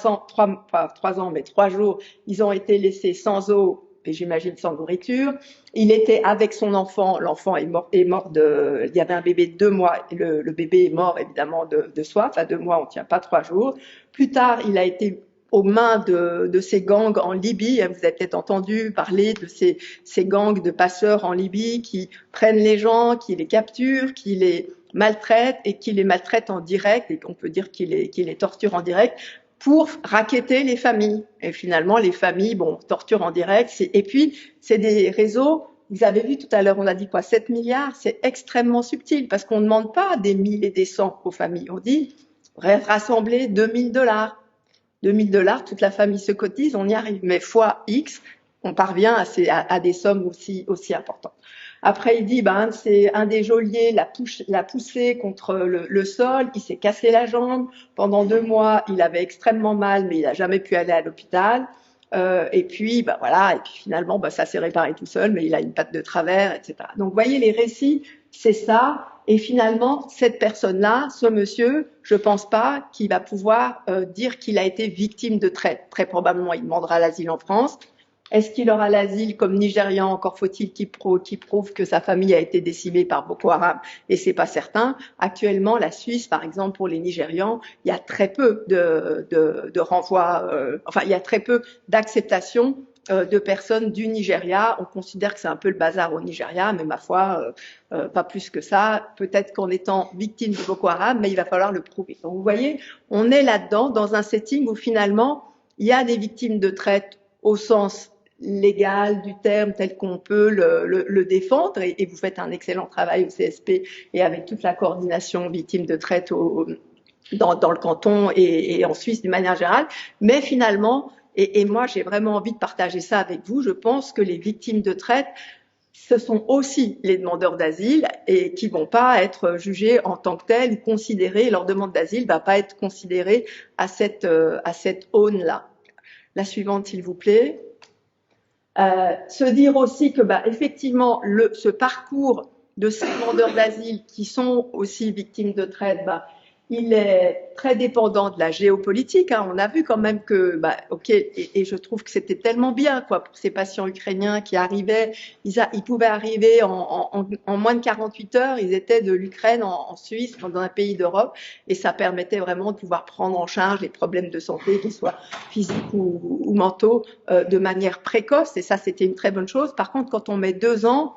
jours, ils ont été laissés sans eau et j'imagine sans nourriture. Il était avec son enfant. L'enfant est mort il y avait un bébé de 2 mois. Et le bébé est mort évidemment de soif. À 2 mois, on tient pas 3 jours. Plus tard, il a été aux mains de ces gangs en Libye. Vous avez peut-être entendu parler de ces gangs de passeurs en Libye qui prennent les gens, qui les capturent, qui les maltraitent et qui les maltraitent en direct, et qu'on peut dire qui les torturent en direct pour racketter les familles. Et finalement, les familles, torture en direct. Et puis, c'est des réseaux. Vous avez vu tout à l'heure, on a dit quoi, 7 milliards, c'est extrêmement subtil parce qu'on ne demande pas des 1000 et des 100 aux familles. On dit rassembler $2000. $2000, toute la famille se cotise, on y arrive. Mais fois X, on parvient à des sommes aussi importantes. Après, il dit, c'est un des geôliers l'a poussé contre le sol, il s'est cassé la jambe. Pendant 2 mois, il avait extrêmement mal, mais il n'a jamais pu aller à l'hôpital. Et puis, voilà, et puis finalement, ça s'est réparé tout seul, mais il a une patte de travers, etc. Donc, vous voyez, les récits, c'est ça. Et finalement, cette personne-là, ce monsieur, je pense pas qu'il va pouvoir dire qu'il a été victime de traite. Très probablement, il demandera l'asile en France. Est-ce qu'il aura l'asile comme Nigérian? Encore faut-il qu'il prouve que sa famille a été décimée par Boko Haram, et c'est pas certain. Actuellement, la Suisse, par exemple, pour les Nigérians, il y a très peu de renvois, il y a très peu d'acceptation de personnes du Nigeria. On considère que c'est un peu le bazar au Nigeria, mais ma foi, pas plus que ça. Peut-être qu'en étant victime de Boko Haram, mais il va falloir le prouver. Donc vous voyez, on est là-dedans, dans un setting où finalement, il y a des victimes de traite au sens légal du terme tel qu'on peut le défendre, et vous faites un excellent travail au CSP et avec toute la coordination victimes de traite dans le canton et en Suisse d'une manière générale. Mais finalement, et moi j'ai vraiment envie de partager ça avec vous, je pense que les victimes de traite, ce sont aussi les demandeurs d'asile et qui vont pas être jugés en tant que tels ou considérés, leur demande d'asile va pas être considérée à cette aune-là. La suivante, s'il vous plaît. Se dire aussi que effectivement ce parcours de ces demandeurs d'asile qui sont aussi victimes de traite, il est très dépendant de la géopolitique. On a vu quand même que, et je trouve que c'était tellement bien, pour ces patients ukrainiens qui arrivaient, ils pouvaient arriver en moins de 48 heures, ils étaient de l'Ukraine en Suisse, dans un pays d'Europe, et ça permettait vraiment de pouvoir prendre en charge les problèmes de santé, qu'ils soient physiques ou mentaux, de manière précoce, et ça c'était une très bonne chose. Par contre, quand on met 2 ans,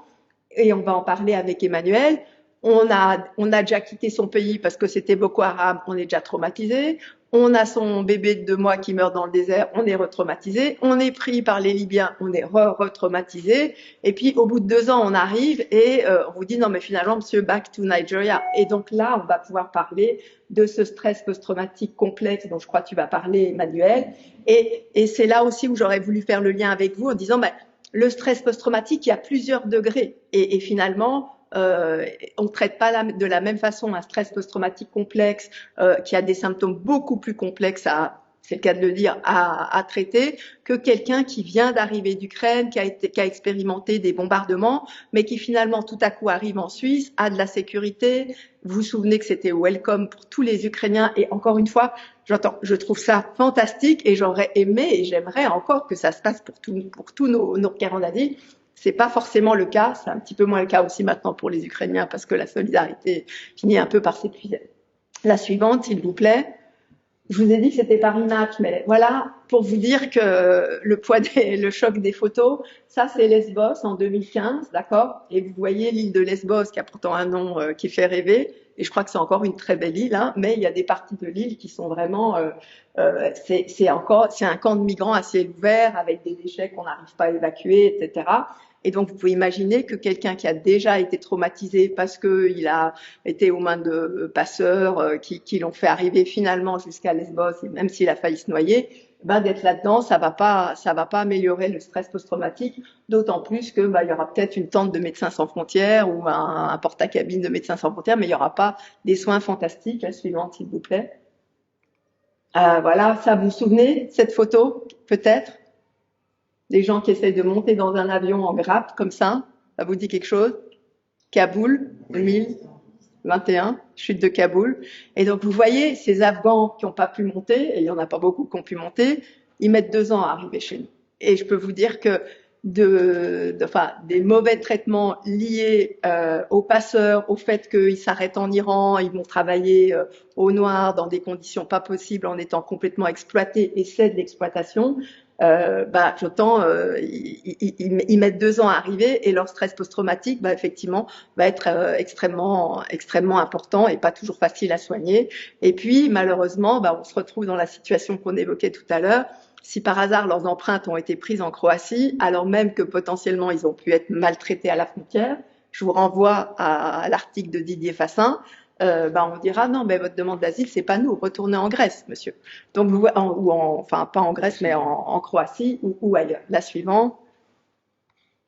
et on va en parler avec Emmanuel, on a déjà quitté son pays parce que c'était Boko Haram, on est déjà traumatisé. on a son bébé de 2 mois qui meurt dans le désert, on est retraumatisé, on est pris par les Libyens, on est retraumatisé, et puis au bout de 2 ans, on arrive et on vous dit non mais finalement, monsieur, back to Nigeria. Et donc là, on va pouvoir parler de ce stress post-traumatique complexe dont je crois que tu vas parler, Emmanuel. Et c'est là aussi où j'aurais voulu faire le lien avec vous en disant, ben, le stress post-traumatique, il y a plusieurs degrés. Et finalement, on ne traite pas de la même façon un stress post-traumatique complexe qui a des symptômes beaucoup plus complexes c'est le cas de le dire, à traiter, que quelqu'un qui vient d'arriver d'Ukraine, qui a expérimenté des bombardements, mais qui finalement tout à coup arrive en Suisse, a de la sécurité. Vous vous souvenez que c'était welcome pour tous les Ukrainiens, et encore une fois, je trouve ça fantastique, et j'aurais aimé et j'aimerais encore que ça se passe pour tous nos requérants d'asile. C'est pas forcément le cas, c'est un petit peu moins le cas aussi maintenant pour les Ukrainiens, parce que la solidarité finit un peu par s'épuiser. La suivante, s'il vous plaît. Je vous ai dit que c'était par image, mais voilà, pour vous dire que le choc des photos, ça c'est Lesbos en 2015, d'accord? Et vous voyez l'île de Lesbos qui a pourtant un nom qui fait rêver, et je crois que c'est encore une très belle île, hein, mais il y a des parties de l'île qui sont vraiment, c'est un camp de migrants à ciel ouvert avec des déchets qu'on n'arrive pas à évacuer, etc. Et donc, vous pouvez imaginer que quelqu'un qui a déjà été traumatisé parce qu'il a été aux mains de passeurs qui l'ont fait arriver finalement jusqu'à Lesbos, et même s'il a failli se noyer, ben d'être là-dedans, ça va pas améliorer le stress post-traumatique, d'autant plus que il y aura peut-être une tente de Médecins sans frontières ou un porte-à-cabine de Médecins sans frontières, mais il y aura pas des soins fantastiques. La suivante, s'il vous plaît. Voilà, ça vous souvenez cette photo, peut-être? Des gens qui essayent de monter dans un avion en grappe, comme ça vous dit quelque chose? Kaboul, 2021, chute de Kaboul. Et donc, vous voyez, ces Afghans qui n'ont pas pu monter, et il n'y en a pas beaucoup qui ont pu monter, ils mettent 2 ans à arriver chez nous. Et je peux vous dire que des mauvais traitements liés aux passeurs, au fait qu'ils s'arrêtent en Iran, ils vont travailler au noir dans des conditions pas possibles en étant complètement exploités, et c'est de l'exploitation. Ils mettent 2 ans à arriver, et leur stress post-traumatique, effectivement, va être extrêmement important et pas toujours facile à soigner. Et puis, malheureusement, on se retrouve dans la situation qu'on évoquait tout à l'heure. Si par hasard leurs empreintes ont été prises en Croatie, alors même que potentiellement ils ont pu être maltraités à la frontière, je vous renvoie à l'article de Didier Fassin. On dira non, mais votre demande d'asile, c'est pas nous, retournez en Grèce, monsieur. Donc enfin pas en Grèce, mais en Croatie ou ailleurs. La suivante.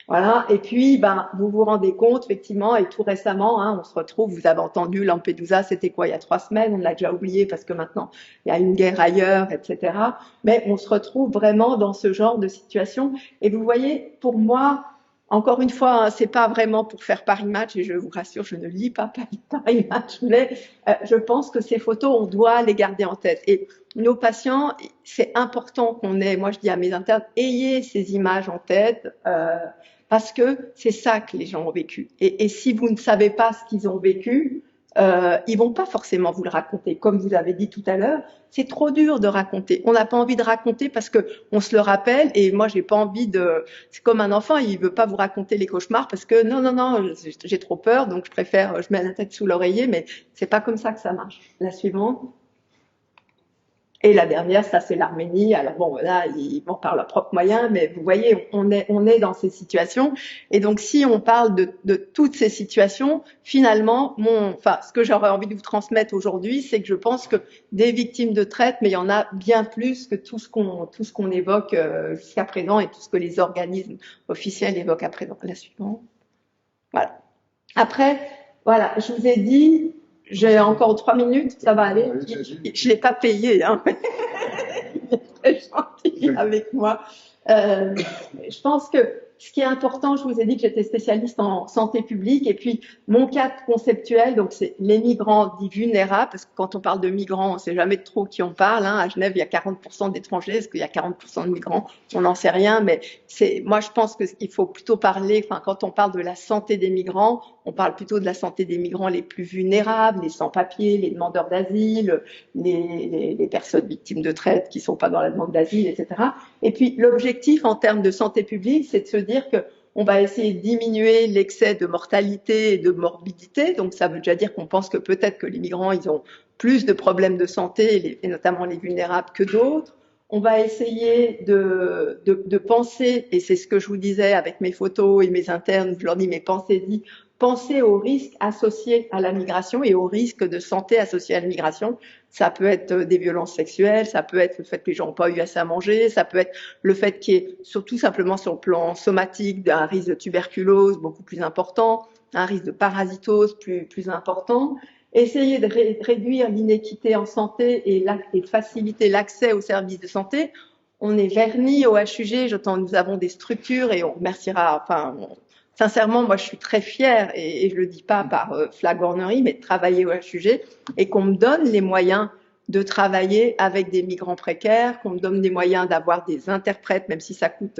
Voilà. Et puis vous vous rendez compte effectivement, et tout récemment, on se retrouve. Vous avez entendu Lampedusa, c'était quoi, il y a 3 semaines, on l'a déjà oublié parce que maintenant il y a une guerre ailleurs, etc. Mais on se retrouve vraiment dans ce genre de situation. Et vous voyez, pour moi, encore une fois, c'est pas vraiment pour faire Paris Match, et je vous rassure, je ne lis pas Paris Match, mais je pense que ces photos, on doit les garder en tête. Et nos patients, c'est important qu'on ait, moi je dis à mes internes, ayez ces images en tête, parce que c'est ça que les gens ont vécu. Et si vous ne savez pas ce qu'ils ont vécu, ils vont pas forcément vous le raconter. Comme vous avez dit tout à l'heure, c'est trop dur de raconter. On n'a pas envie de raconter parce que on se le rappelle, et moi j'ai pas envie c'est comme un enfant, il veut pas vous raconter les cauchemars parce que non, j'ai trop peur, donc je mets la tête sous l'oreiller, mais c'est pas comme ça que ça marche. La suivante. Et la dernière, ça c'est l'Arménie. Alors bon, là, ils vont par leurs propres moyens, mais vous voyez, on est dans ces situations. Et donc, si on parle de toutes ces situations, finalement, ce que j'aurais envie de vous transmettre aujourd'hui, c'est que je pense que des victimes de traite, mais il y en a bien plus que tout ce qu'on évoque jusqu'à présent et tout ce que les organismes officiels évoquent à présent. La suivante. Voilà. Après, voilà, je vous ai dit. J'ai encore 3 minutes, ça va aller. Je l'ai pas payé, hein. Il est très gentil avec moi. Je pense que ce qui est important, je vous ai dit que j'étais spécialiste en santé publique, et puis mon cadre conceptuel, donc c'est les migrants dits vulnérables, parce que quand on parle de migrants, on ne sait jamais trop qui on parle, hein. À Genève, il y a 40% d'étrangers, est-ce qu'il y a 40% de migrants? On n'en sait rien, mais moi je pense qu'il faut plutôt parler, quand on parle de la santé des migrants, on parle plutôt de la santé des migrants les plus vulnérables, les sans-papiers, les demandeurs d'asile, les personnes victimes de traite qui sont pas dans la demande d'asile, etc. Et puis l'objectif en termes de santé publique, c'est de se dire que On va essayer de diminuer l'excès de mortalité et de morbidité. Donc, ça veut déjà dire qu'on pense que peut-être que les migrants, ils ont plus de problèmes de santé, et notamment les vulnérables, que d'autres. On va essayer de penser, et c'est ce que je vous disais avec mes photos et mes internes, je leur dis, mais pensez aux risques associés à la migration et aux risques de santé associés à la migration. Ça peut être des violences sexuelles, ça peut être le fait que les gens n'ont pas eu assez à manger, ça peut être le fait qu'il y ait, surtout simplement sur le plan somatique, un risque de tuberculose beaucoup plus important, un risque de parasitose plus important. Essayer de réduire l'inéquité en santé et de faciliter l'accès aux services de santé. On est vernis au HUG, nous avons des structures et on remerciera, sincèrement, moi, je suis très fière, et je le dis pas par flagornerie, mais de travailler au HUG, et qu'on me donne les moyens de travailler avec des migrants précaires, qu'on me donne les moyens d'avoir des interprètes, même si ça coûte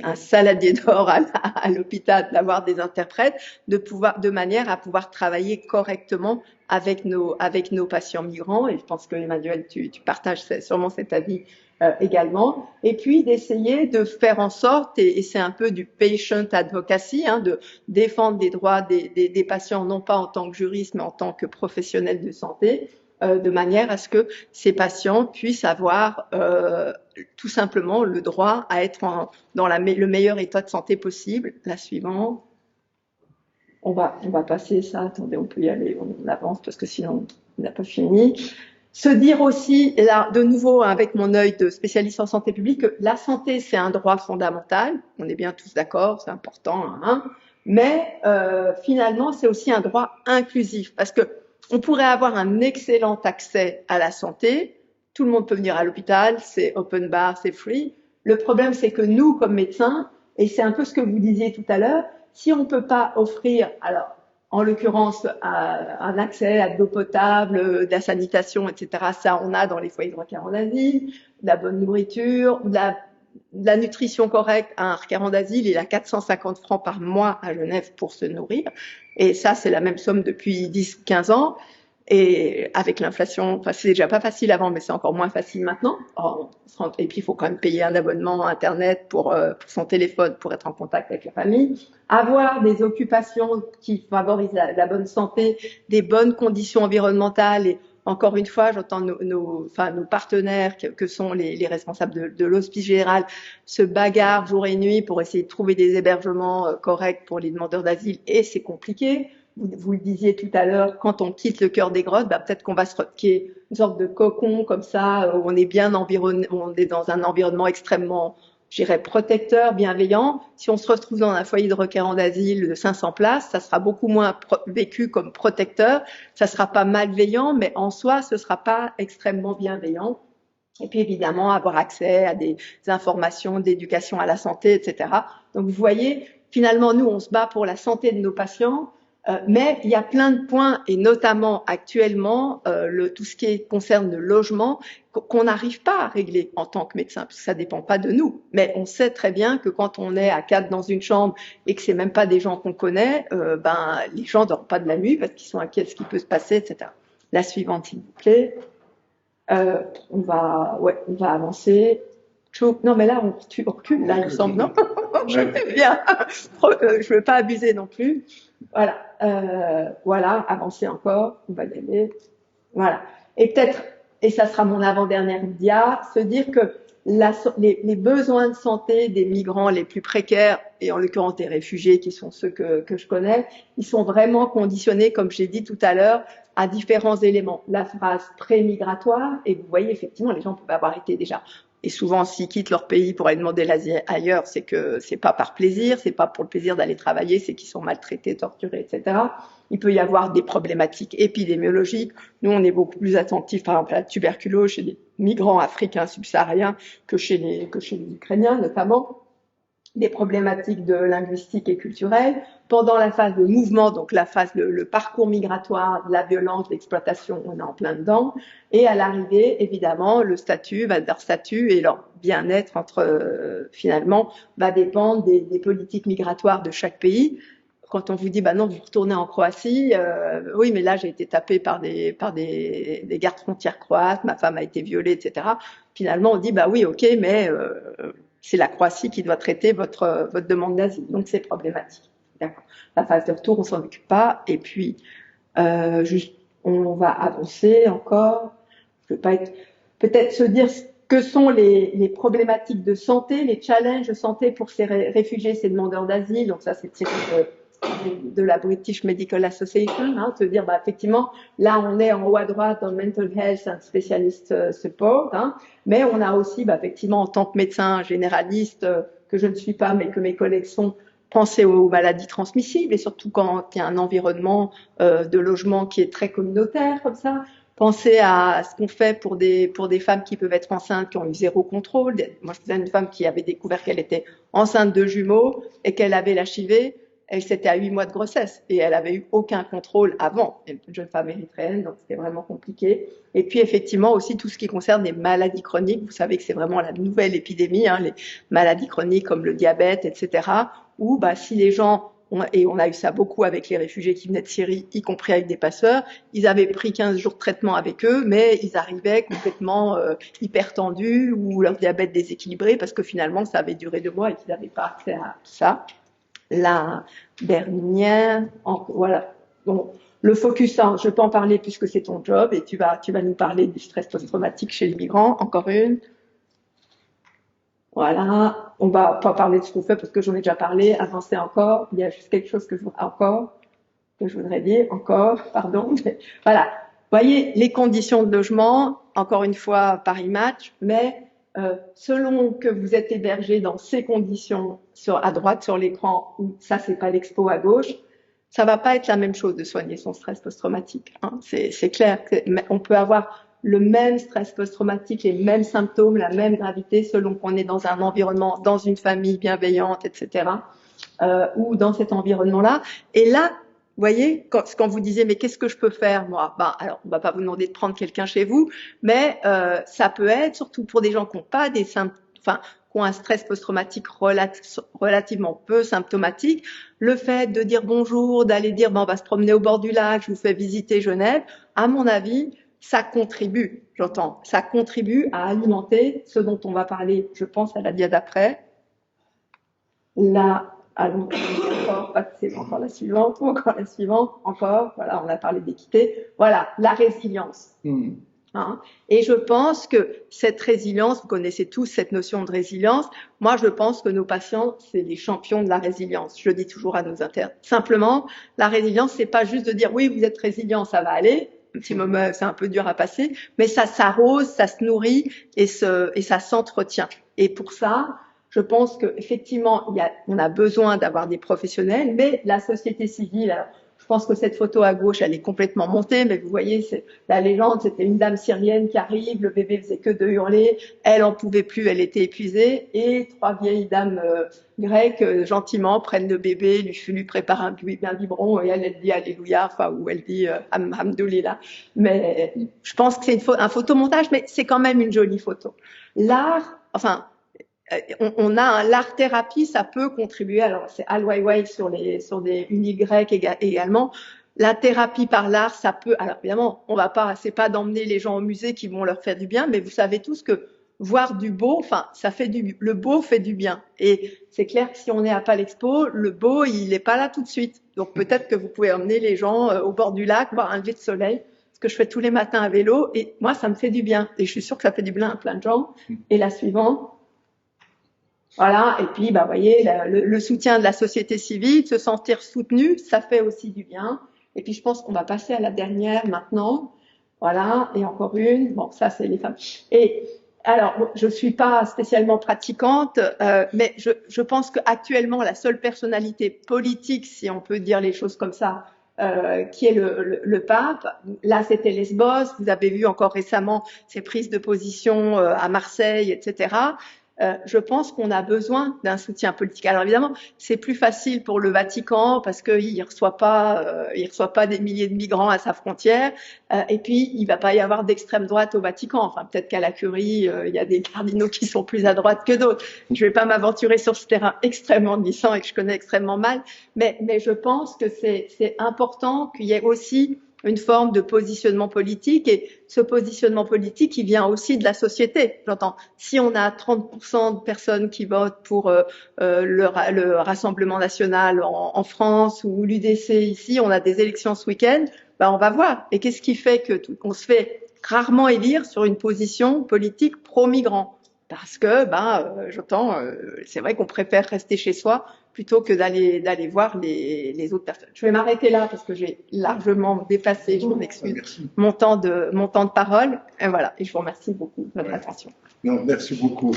un saladier d'or à l'hôpital d'avoir des interprètes, de manière à pouvoir travailler correctement avec nos patients migrants. Et je pense que Emmanuel, tu partages sûrement cet avis également, et puis d'essayer de faire en sorte, et c'est un peu du patient advocacy, de défendre les droits des patients, non pas en tant que juriste, mais en tant que professionnel de santé, de manière à ce que ces patients puissent avoir tout simplement le droit à être dans le meilleur état de santé possible. La suivante. On va passer ça, attendez, on peut y aller, on avance parce que sinon on n'a pas fini. Se dire aussi, et là, de nouveau, avec mon œil de spécialiste en santé publique, que la santé, c'est un droit fondamental. On est bien tous d'accord, c'est important, mais finalement, c'est aussi un droit inclusif, parce que on pourrait avoir un excellent accès à la santé. Tout le monde peut venir à l'hôpital, c'est open bar, c'est free. Le problème, c'est que nous, comme médecins, et c'est un peu ce que vous disiez tout à l'heure, si on ne peut pas offrir, alors, en l'occurrence, un accès à de l'eau potable, de la sanitation, etc. Ça, on a dans les foyers de requérants d'asile, de la bonne nourriture, de la nutrition correcte. Un requérant d'asile, il a 450 francs par mois à Genève pour se nourrir. Et ça, c'est la même somme depuis 10-15 ans. Et avec l'inflation, c'est déjà pas facile avant, mais c'est encore moins facile maintenant. Et puis, il faut quand même payer un abonnement Internet pour son téléphone pour être en contact avec la famille. Avoir des occupations qui favorisent la bonne santé, des bonnes conditions environnementales. Et encore une fois, j'entends nos partenaires que sont les responsables de l'Hospice Général se bagarrent jour et nuit pour essayer de trouver des hébergements corrects pour les demandeurs d'asile, et c'est compliqué. Vous le disiez tout à l'heure, quand on quitte le cœur des grottes, peut-être qu'on va se retrouver une sorte de cocon comme ça, où on est bien environné, on est dans un environnement extrêmement, je dirais, protecteur, bienveillant. Si on se retrouve dans un foyer de requérants d'asile de 500 places, ça sera beaucoup moins vécu comme protecteur, ça sera pas malveillant, mais en soi, ce sera pas extrêmement bienveillant. Et puis évidemment, avoir accès à des informations d'éducation à la santé, etc. Donc vous voyez, finalement, nous, on se bat pour la santé de nos patients. Mais il y a plein de points, et notamment actuellement, tout ce qui concerne le logement, qu'on n'arrive pas à régler en tant que médecin, parce que ça dépend pas de nous. Mais on sait très bien que quand on est à 4 dans une chambre et que c'est même pas des gens qu'on connaît, les gens dorment pas de la nuit parce qu'ils sont inquiets de ce qui peut se passer, etc. La suivante, s'il vous plaît. On va avancer. Non, mais là, on recule, là, il me semble, non? Je vais bien. Je veux pas abuser non plus. Voilà, avancer encore, on va y aller. Voilà. Et peut-être, et ça sera mon avant-dernière dia, se dire que les besoins de santé des migrants les plus précaires, et en l'occurrence des réfugiés qui sont ceux que je connais, ils sont vraiment conditionnés, comme j'ai dit tout à l'heure, à différents éléments. La phase pré-migratoire, et vous voyez effectivement, les gens peuvent avoir été déjà. Et souvent, s'ils quittent leur pays pour aller demander l'asile ailleurs, c'est que c'est pas par plaisir, c'est pas pour le plaisir d'aller travailler, c'est qu'ils sont maltraités, torturés, etc. Il peut y avoir des problématiques épidémiologiques. Nous, on est beaucoup plus attentifs, par exemple, à la tuberculose chez les migrants africains subsahariens que chez les Ukrainiens, notamment. Des problématiques de linguistique et culturelle. Pendant la phase de mouvement, donc la phase, le parcours migratoire, la violence, l'exploitation, on est en plein dedans. Et à l'arrivée, évidemment, leur statut et leur bien-être finalement, va dépendre des politiques migratoires de chaque pays. Quand on vous dit, non, vous retournez en Croatie, oui, mais là, j'ai été tapée par des gardes frontières croates, ma femme a été violée, etc. Finalement, on dit, oui, ok, mais c'est la Croatie qui doit traiter votre demande d'asile. Donc c'est problématique. D'accord. La phase de retour, on s'en occupe pas. Et puis, juste, on va avancer encore. Je veux pas être, peut-être se dire ce que sont les problématiques de santé, les challenges de santé pour ces réfugiés, ces demandeurs d'asile. Donc ça, c'est tiré de la British Medical Association, hein, se dire, bah, effectivement, là, on est en haut à droite dans mental health and specialist support, hein, mais on a aussi, bah, effectivement, en tant que médecin généraliste, que je ne suis pas, mais que mes collègues sont, penser aux maladies transmissibles, et surtout quand il y a un environnement de logement qui est très communautaire, comme ça. Penser à ce qu'on fait pour des femmes qui peuvent être enceintes, qui ont eu zéro contrôle. Moi, je faisais une femme qui avait découvert qu'elle était enceinte de jumeaux et qu'elle avait l'HIV. Elle c'était à 8 mois de grossesse et elle avait eu aucun contrôle avant. Une jeune femme érythréenne, donc c'était vraiment compliqué. Et puis effectivement aussi tout ce qui concerne les maladies chroniques. Vous savez que c'est vraiment la nouvelle épidémie, hein, les maladies chroniques comme le diabète, etc. Où bah si les gens et on a eu ça beaucoup avec les réfugiés qui venaient de Syrie, y compris avec des passeurs, ils avaient pris 15 jours de traitement avec eux, mais ils arrivaient complètement hyper tendus ou leur diabète déséquilibré parce que finalement ça avait duré 2 mois et qu'ils n'avaient pas accès à tout ça. La dernière, voilà. Bon, le focus, hein, je peux en parler puisque c'est ton job et tu vas nous parler du stress post-traumatique chez les migrants. Encore une. Voilà. On va pas parler de ce qu'on fait parce que j'en ai déjà parlé. Avancer encore. Il y a juste quelque chose que je voudrais dire. Encore, pardon. Voilà. Vous voyez, les conditions de logement, encore une fois, Paris Match, mais selon que vous êtes hébergé dans ces conditions à droite sur l'écran, ou ça c'est pas l'expo à gauche, ça va pas être la même chose de soigner son stress post-traumatique. Hein. C'est clair qu'on peut avoir le même stress post-traumatique, les mêmes symptômes, la même gravité selon qu'on est dans un environnement, dans une famille bienveillante, etc. Ou dans cet environnement-là. Et là, vous voyez, quand vous disiez mais qu'est-ce que je peux faire moi, bah alors on va pas vous demander de prendre quelqu'un chez vous, mais ça peut être surtout pour des gens qui n'ont pas des symptômes, enfin qui ont un stress post-traumatique relativement peu symptomatique, le fait de dire bonjour, d'aller dire bon on va se promener au bord du lac, je vous fais visiter Genève, à mon avis ça contribue, ça contribue à alimenter ce dont on va parler, je pense à la diade d'après. Là, allons encore, c'est encore la suivante, encore, voilà, on a parlé d'équité, voilà, la résilience. Hein. Et je pense que cette résilience, vous connaissez tous cette notion de résilience, moi je pense que nos patients, c'est les champions de la résilience, je le dis toujours à nos internes. Simplement, la résilience, c'est pas juste de dire oui, vous êtes résilient, ça va aller, un petit moment, c'est un peu dur à passer, mais ça s'arrose, ça se nourrit et ça s'entretient. Et pour ça, je pense qu'effectivement, on a besoin d'avoir des professionnels, mais la société civile, alors, je pense que cette photo à gauche, elle est complètement montée, mais vous voyez, c'est la légende, c'était une dame syrienne qui arrive, le bébé faisait que de hurler, elle en pouvait plus, elle était épuisée, et 3 vieilles dames grecques, gentiment, prennent le bébé, lui préparent un biberon, et elle dit Alléluia, enfin, ou elle dit Hamdoulillah. Mais je pense que c'est un photomontage, mais c'est quand même une jolie photo. L'art, enfin, on a l'art-thérapie, ça peut contribuer. Alors c'est Al Weiwei sur des Y également. La thérapie par l'art, ça peut. Alors évidemment, c'est pas d'emmener les gens au musée qui vont leur faire du bien, mais vous savez tous que voir du beau, enfin, le beau fait du bien. Et c'est clair que si on est à Palexpo, le beau, il est pas là tout de suite. Donc peut-être que vous pouvez emmener les gens au bord du lac, voir un lever de soleil. Ce que je fais tous les matins à vélo, et moi, ça me fait du bien. Et je suis sûre que ça fait du bien à plein de gens. Et la suivante. Voilà, et puis, bah, voyez, le soutien de la société civile, se sentir soutenu, ça fait aussi du bien. Et puis, je pense qu'on va passer à la dernière maintenant. Voilà, et encore une. Bon, ça, c'est les femmes. Et alors, je suis pas spécialement pratiquante, mais je pense qu'actuellement, la seule personnalité politique, si on peut dire les choses comme ça, qui est le pape. Là, c'était Lesbos. Vous avez vu encore récemment ses prises de position à Marseille, etc. Je pense qu'on a besoin d'un soutien politique. Alors évidemment, c'est plus facile pour le Vatican parce qu'il reçoit pas des milliers de migrants à sa frontière. Et puis, il va pas y avoir d'extrême droite au Vatican. Enfin, peut-être qu'à la Curie, il y a des cardinaux qui sont plus à droite que d'autres. Je vais pas m'aventurer sur ce terrain extrêmement glissant et que je connais extrêmement mal. Mais je pense que c'est important qu'il y ait aussi une forme de positionnement politique, et ce positionnement politique, il vient aussi de la société. J'entends, si on a 30% de personnes qui votent pour le Rassemblement national en France ou l'UDC ici, on a des élections ce week-end, ben on va voir. Et qu'est-ce qui fait qu'on se fait rarement élire sur une position politique pro-migrants? Parce que, j'entends, c'est vrai qu'on préfère rester chez soi plutôt que d'aller voir les autres personnes. Je vais m'arrêter là parce que j'ai largement dépassé, je m'en excuse, mon temps de parole. Et voilà. Et je vous remercie beaucoup de votre attention. Non, merci beaucoup.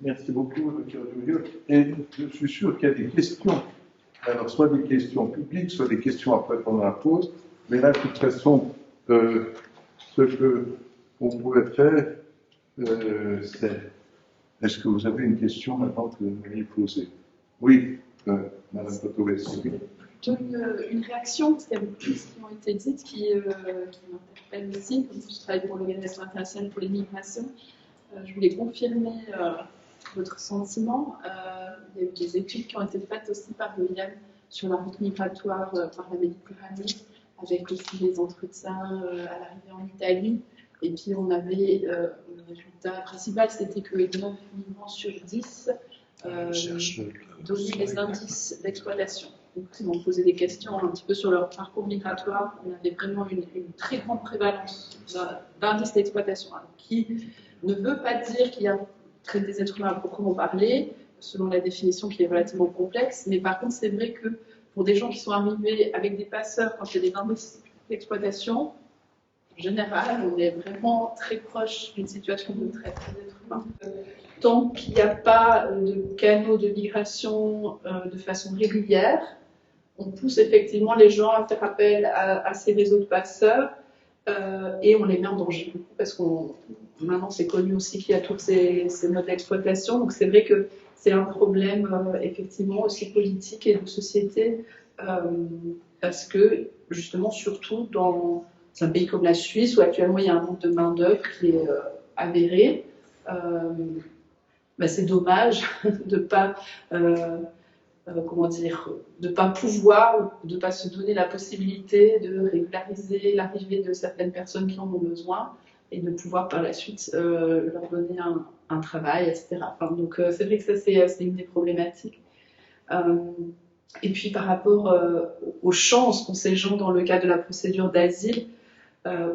Merci beaucoup, Dr. Dulieu. Et je suis sûr qu'il y a des questions. Alors, soit des questions publiques, soit des questions après pendant la pause. Mais là, de toute façon, ce qu'on pouvait faire, c'est... Est-ce que vous avez une question maintenant que vous allez poser? Oui, Madame Potovetsky. Plutôt une réaction, parce qu'il y a beaucoup de choses qui ont été dites qui m'interpellent aussi. Comme je travaille pour l'Organisation internationale pour les migrations, je voulais confirmer votre sentiment. Il y a eu des études qui ont été faites aussi par l'OIM sur la route migratoire par la Méditerranée, avec aussi des entretiens à l'arrivée en Italie. Et puis on avait le résultat principal, c'était que 9 migrants sur 10 donnaient des indices d'exploitation. Donc ils m'ont posé des questions un petit peu sur leur parcours migratoire. On avait vraiment une très grande prévalence d'indices d'exploitation, qui ne veut pas dire qu'il y a traite des êtres humains à proprement parler, selon la définition qui est relativement complexe. Mais par contre, c'est vrai que pour des gens qui sont arrivés avec des passeurs, quand il y a des indices d'exploitation, en général, on est vraiment très proche d'une situation de traite des êtres humains. Tant qu'il n'y a pas de canaux de migration de façon régulière, on pousse effectivement les gens à faire appel à ces réseaux de passeurs et on les met en danger. Parce qu'on maintenant, c'est connu aussi qu'il y a tous ces modes d'exploitation. Donc, c'est vrai que c'est un problème effectivement aussi politique et de société parce que justement, surtout dans un pays comme la Suisse, où actuellement il y a un manque de main-d'œuvre qui est avéré, c'est dommage de pas de pas pouvoir, de pas se donner la possibilité de régulariser l'arrivée de certaines personnes qui en ont besoin et de pouvoir par la suite leur donner un travail, etc. Enfin, donc c'est vrai que ça c'est une des problématiques. Et puis par rapport aux chances qu'ont ces gens dans le cadre de la procédure d'asile,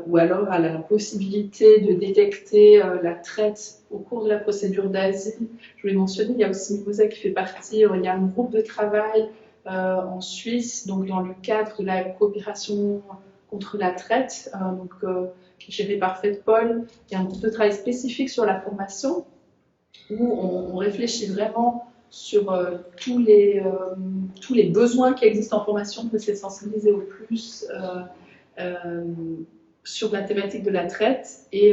ou alors à la possibilité de détecter la traite au cours de la procédure d'asile. Je voulais mentionner, il y a aussi Mimosa qui fait partie, il y a un groupe de travail en Suisse, donc dans le cadre de la coopération contre la traite, qui est géré par FedPol. Il y a un groupe de travail spécifique sur la formation, où on réfléchit vraiment sur tous les besoins qui existent en formation, pour essayer de sensibiliser au plus sur la thématique de la traite. Et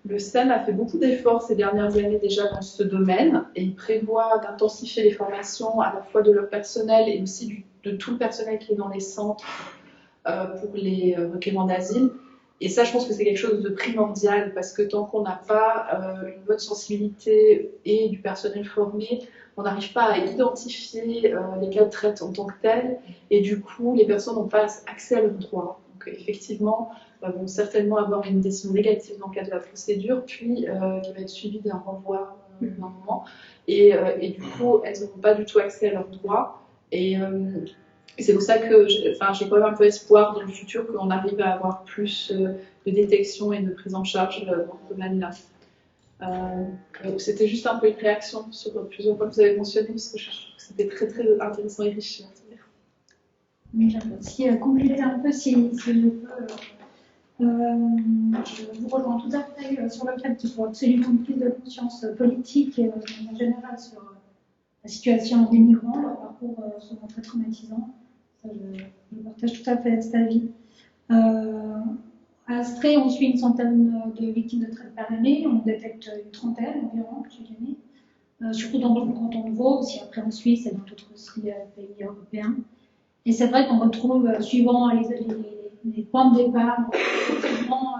le SEM a fait beaucoup d'efforts ces dernières années déjà dans ce domaine, et il prévoit d'intensifier les formations à la fois de leur personnel et aussi de tout le personnel qui est dans les centres pour les requérants d'asile. Et ça, je pense que c'est quelque chose de primordial, parce que tant qu'on n'a pas une bonne sensibilité et du personnel formé, on n'arrive pas à identifier les cas de traite en tant que tels, et du coup, les personnes n'ont pas accès à leurs droits. Donc, effectivement, vont certainement avoir une décision négative dans le cadre de la procédure, puis qui va être suivie d'un renvoi d'un moment, et du coup, elles n'auront pas du tout accès à leurs droits. Et c'est pour ça que j'ai quand même un peu espoir dans le futur qu'on arrive à avoir plus de détection et de prise en charge dans ce domaine-là. C'était juste un peu une réaction sur plusieurs points que vous avez mentionnés, parce que je trouve que c'était très très intéressant et riche. J'aimerais aussi compléter un peu si je peux. Je vous rejoins tout à fait sur le fait qu'il faut absolument une prise de conscience politique et en général sur la situation des migrants, leur parcours souvent très traumatisant. Ça, je partage tout à fait cet avis. À Astrée, on suit une centaine de victimes de traite par année. On détecte une trentaine environ chaque année, surtout dans le canton de Vaud, aussi après en Suisse et dans d'autres pays européens. Et c'est vrai qu'on retrouve, suivant les points de départ, souvent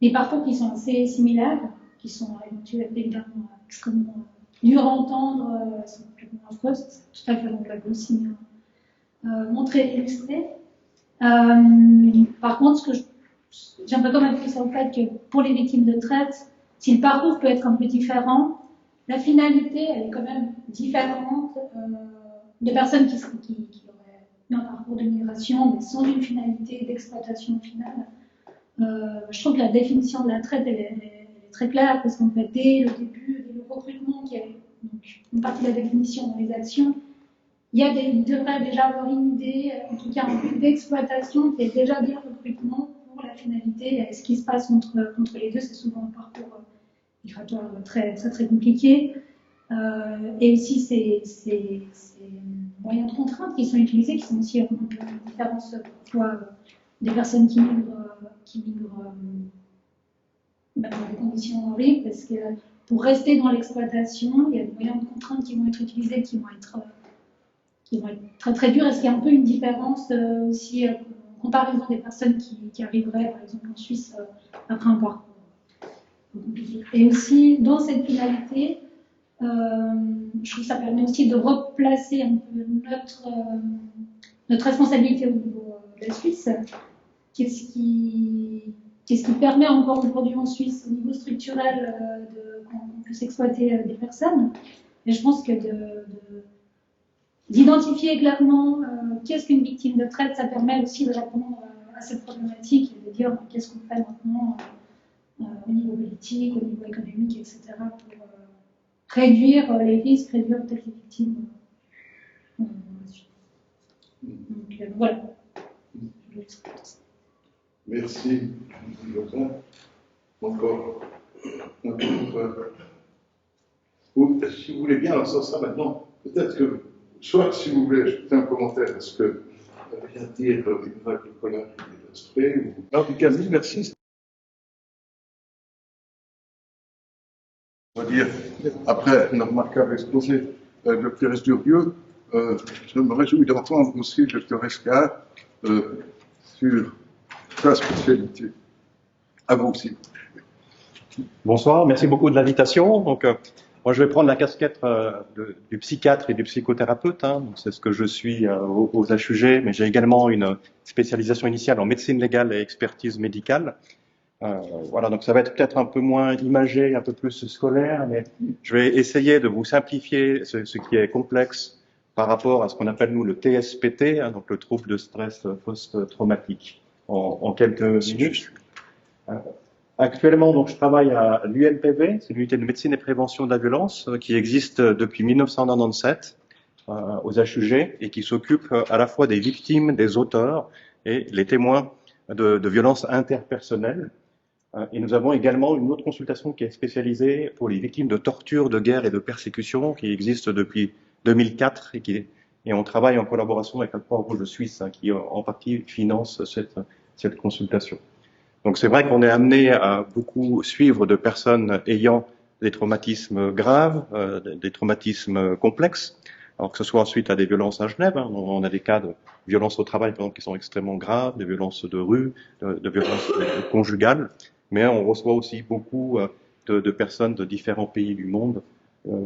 des parcours qui sont assez similaires, qui sont évidemment extrêmement durs à entendre, sont complètement affreux, c'est tout à fait, on l'avait aussi montré, illustré. Par contre, j'aimerais quand même appuyer sur le fait que pour les victimes de traite, si le parcours peut être un peu différent, la finalité, elle est quand même différente de personnes qui auraient eu un parcours de migration, mais sans une finalité d'exploitation finale. Je trouve que la définition de la traite, elle est très claire, parce qu'en fait, dès le début, dès le recrutement, qui est donc une partie de la définition dans les actions, il devrait déjà avoir une idée, en tout cas un but d'exploitation qui est déjà dès le recrutement pour la finalité. Ce qui se passe entre les deux, c'est souvent un parcours migratoire très, très, très compliqué. Et aussi ces moyens de contrainte qui sont utilisés, qui sont aussi un peu une différence parfois des personnes qui migrent dans des conditions horribles, parce que pour rester dans l'exploitation, il y a des moyens de contrainte qui vont être utilisés, qui vont être très très durs. Est-ce qu'il y a un peu une différence aussi en comparaison des personnes qui arriveraient par exemple en Suisse après un parcours compliqué. Et aussi dans cette finalité, je trouve que ça permet aussi de replacer un peu notre responsabilité au niveau de la Suisse. Qu'est-ce qui permet encore aujourd'hui en Suisse, au niveau structurel, qu'on puisse exploiter des personnes. Et je pense que d'identifier clairement qu'est-ce qu'une victime de traite, ça permet aussi de répondre à cette problématique et de dire qu'est-ce qu'on fait maintenant au niveau politique, au niveau économique, etc. pour réduire les risques, réduire peut-être les victimes. Donc voilà. Merci. Encore. Si vous voulez bien, alors ça maintenant, peut-être que, soit si vous voulez ajouter un commentaire à ce que vient de dire Nicolas Stré, ou... En tout cas, merci. On va dire, après une remarquable exposé de Pierre Esdurieux, je me réjouis d'entendre aussi le Dr Escar sur sa spécialité. À vous aussi. Bonsoir, merci beaucoup de l'invitation. Donc, moi, je vais prendre la casquette du psychiatre et du psychothérapeute. C'est ce que je suis aux HUG, mais j'ai également une spécialisation initiale en médecine légale et expertise médicale. Voilà, donc ça va être peut-être un peu moins imagé, un peu plus scolaire, mais je vais essayer de vous simplifier ce qui est complexe par rapport à ce qu'on appelle, nous, le TSPT, donc le trouble de stress post-traumatique, en quelques minutes. Actuellement, donc, je travaille à l'UNPV, c'est l'unité de médecine et prévention de la violence, qui existe depuis 1997 aux HUG et qui s'occupe à la fois des victimes, des auteurs et les témoins de violences interpersonnelles. Et nous avons également une autre consultation qui est spécialisée pour les victimes de torture, de guerre et de persécution, qui existe depuis 2004 et on travaille en collaboration avec la Croix-Rouge suisse, qui en partie finance cette consultation. Donc c'est vrai qu'on est amené à beaucoup suivre de personnes ayant des traumatismes graves, des traumatismes complexes, alors que ce soit ensuite à des violences à Genève, on a des cas de violences au travail par exemple qui sont extrêmement graves, des violences de rue, de violences conjugales, mais on reçoit aussi beaucoup de personnes de différents pays du monde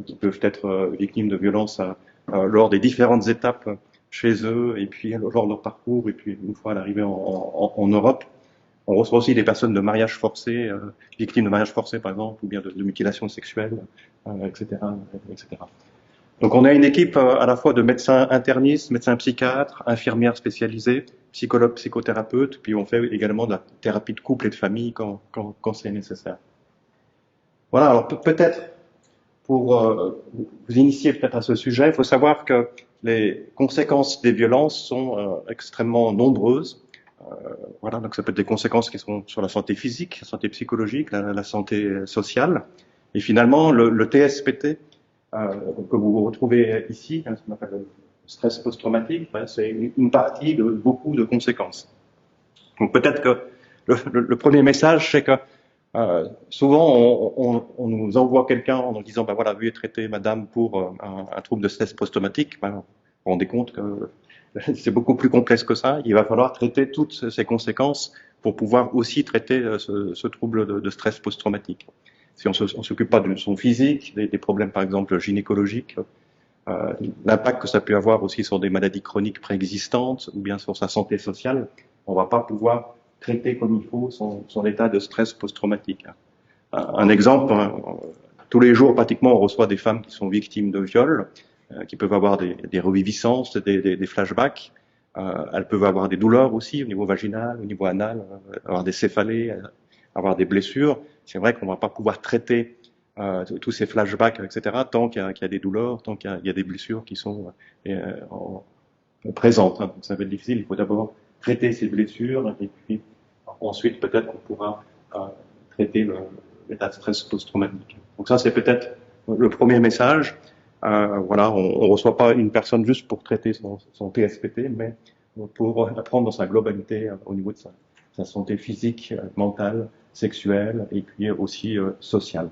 qui peuvent être victimes de violences lors des différentes étapes chez eux et puis lors de leur parcours et puis une fois à l'arrivée en Europe. On reçoit aussi des personnes de mariage forcé, victimes de mariage forcé par exemple, ou bien de mutilation sexuelle, etc., etc. Donc on a une équipe à la fois de médecins internistes, médecins psychiatres, infirmières spécialisées, psychologues, psychothérapeutes, puis on fait également de la thérapie de couple et de famille quand c'est nécessaire. Voilà, alors peut-être pour vous initier peut-être à ce sujet, il faut savoir que les conséquences des violences sont extrêmement nombreuses. Voilà, donc ça peut être des conséquences qui sont sur la santé physique, la santé psychologique, la santé sociale. Et finalement, le TSPT, que vous retrouvez ici, ce qu'on appelle le stress post-traumatique, c'est une partie de beaucoup de conséquences. Donc peut-être que le premier message, c'est que souvent on nous envoie quelqu'un en nous disant, ben voilà, veuillez traiter madame pour un trouble de stress post-traumatique. Ben, vous vous rendez compte que c'est beaucoup plus complexe que ça. Il va falloir traiter toutes ces conséquences pour pouvoir aussi traiter ce trouble de stress post-traumatique. Si on s'occupe pas de son physique, des problèmes par exemple gynécologiques, l'impact que ça peut avoir aussi sur des maladies chroniques préexistantes ou bien sur sa santé sociale, on va pas pouvoir traiter comme il faut son état de stress post-traumatique. Un exemple, tous les jours pratiquement on reçoit des femmes qui sont victimes de viols, qui peuvent avoir des reviviscences, des flashbacks. Elles peuvent avoir des douleurs aussi au niveau vaginal, au niveau anal, avoir des céphalées, avoir des blessures. C'est vrai qu'on ne va pas pouvoir traiter tous ces flashbacks, etc., tant qu'il y a des douleurs, tant qu'il y a des blessures qui sont présentes. Hein. Ça va être difficile, il faut d'abord traiter ces blessures, et puis ensuite peut-être qu'on pourra traiter l'état de stress post-traumatique. Donc ça, c'est peut-être le premier message. Voilà, on ne reçoit pas une personne juste pour traiter son TSPT, mais pour apprendre dans sa globalité au niveau de sa santé physique, mentale, sexuelle et puis aussi sociale.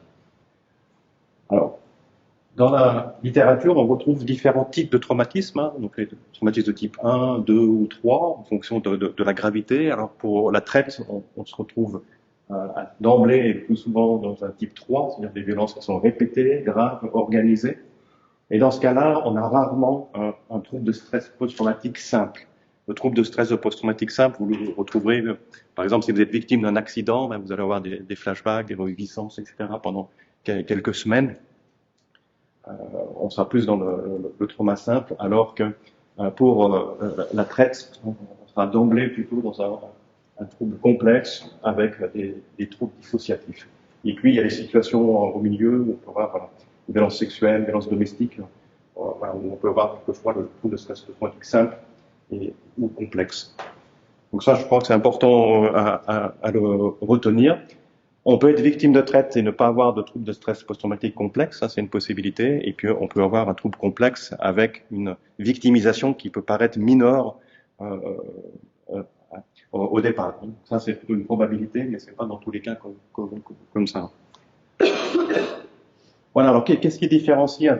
Alors, dans la littérature, on retrouve différents types de traumatismes, hein, donc les traumatismes de type 1, 2 ou 3, en fonction de la gravité. Alors pour la traite, on se retrouve d'emblée et plus souvent dans un type 3, c'est-à-dire des violences qui sont répétées, graves, organisées. Et dans ce cas-là, on a rarement un trouble de stress post-traumatique simple. Le trouble de stress post-traumatique simple, vous le retrouverez, par exemple, si vous êtes victime d'un accident, ben, vous allez avoir des flashbacks, des reviviscences, etc. pendant quelques semaines. On sera plus dans le trauma simple, alors que pour la traite, on sera d'emblée plutôt dans un trouble complexe avec des troubles dissociatifs. Et puis, il y a des situations au milieu où on peut avoir violence sexuelle, violence domestique, où on peut avoir quelquefois le trouble de stress post-traumatique simple ou complexe. Donc ça, je crois que c'est important à le retenir. On peut être victime de traite et ne pas avoir de trouble de stress post-traumatique complexe, ça c'est une possibilité, et puis on peut avoir un trouble complexe avec une victimisation qui peut paraître mineure au départ. Donc ça c'est plutôt une probabilité, mais c'est pas dans tous les cas comme ça. Voilà, alors qu'est-ce qui différencie un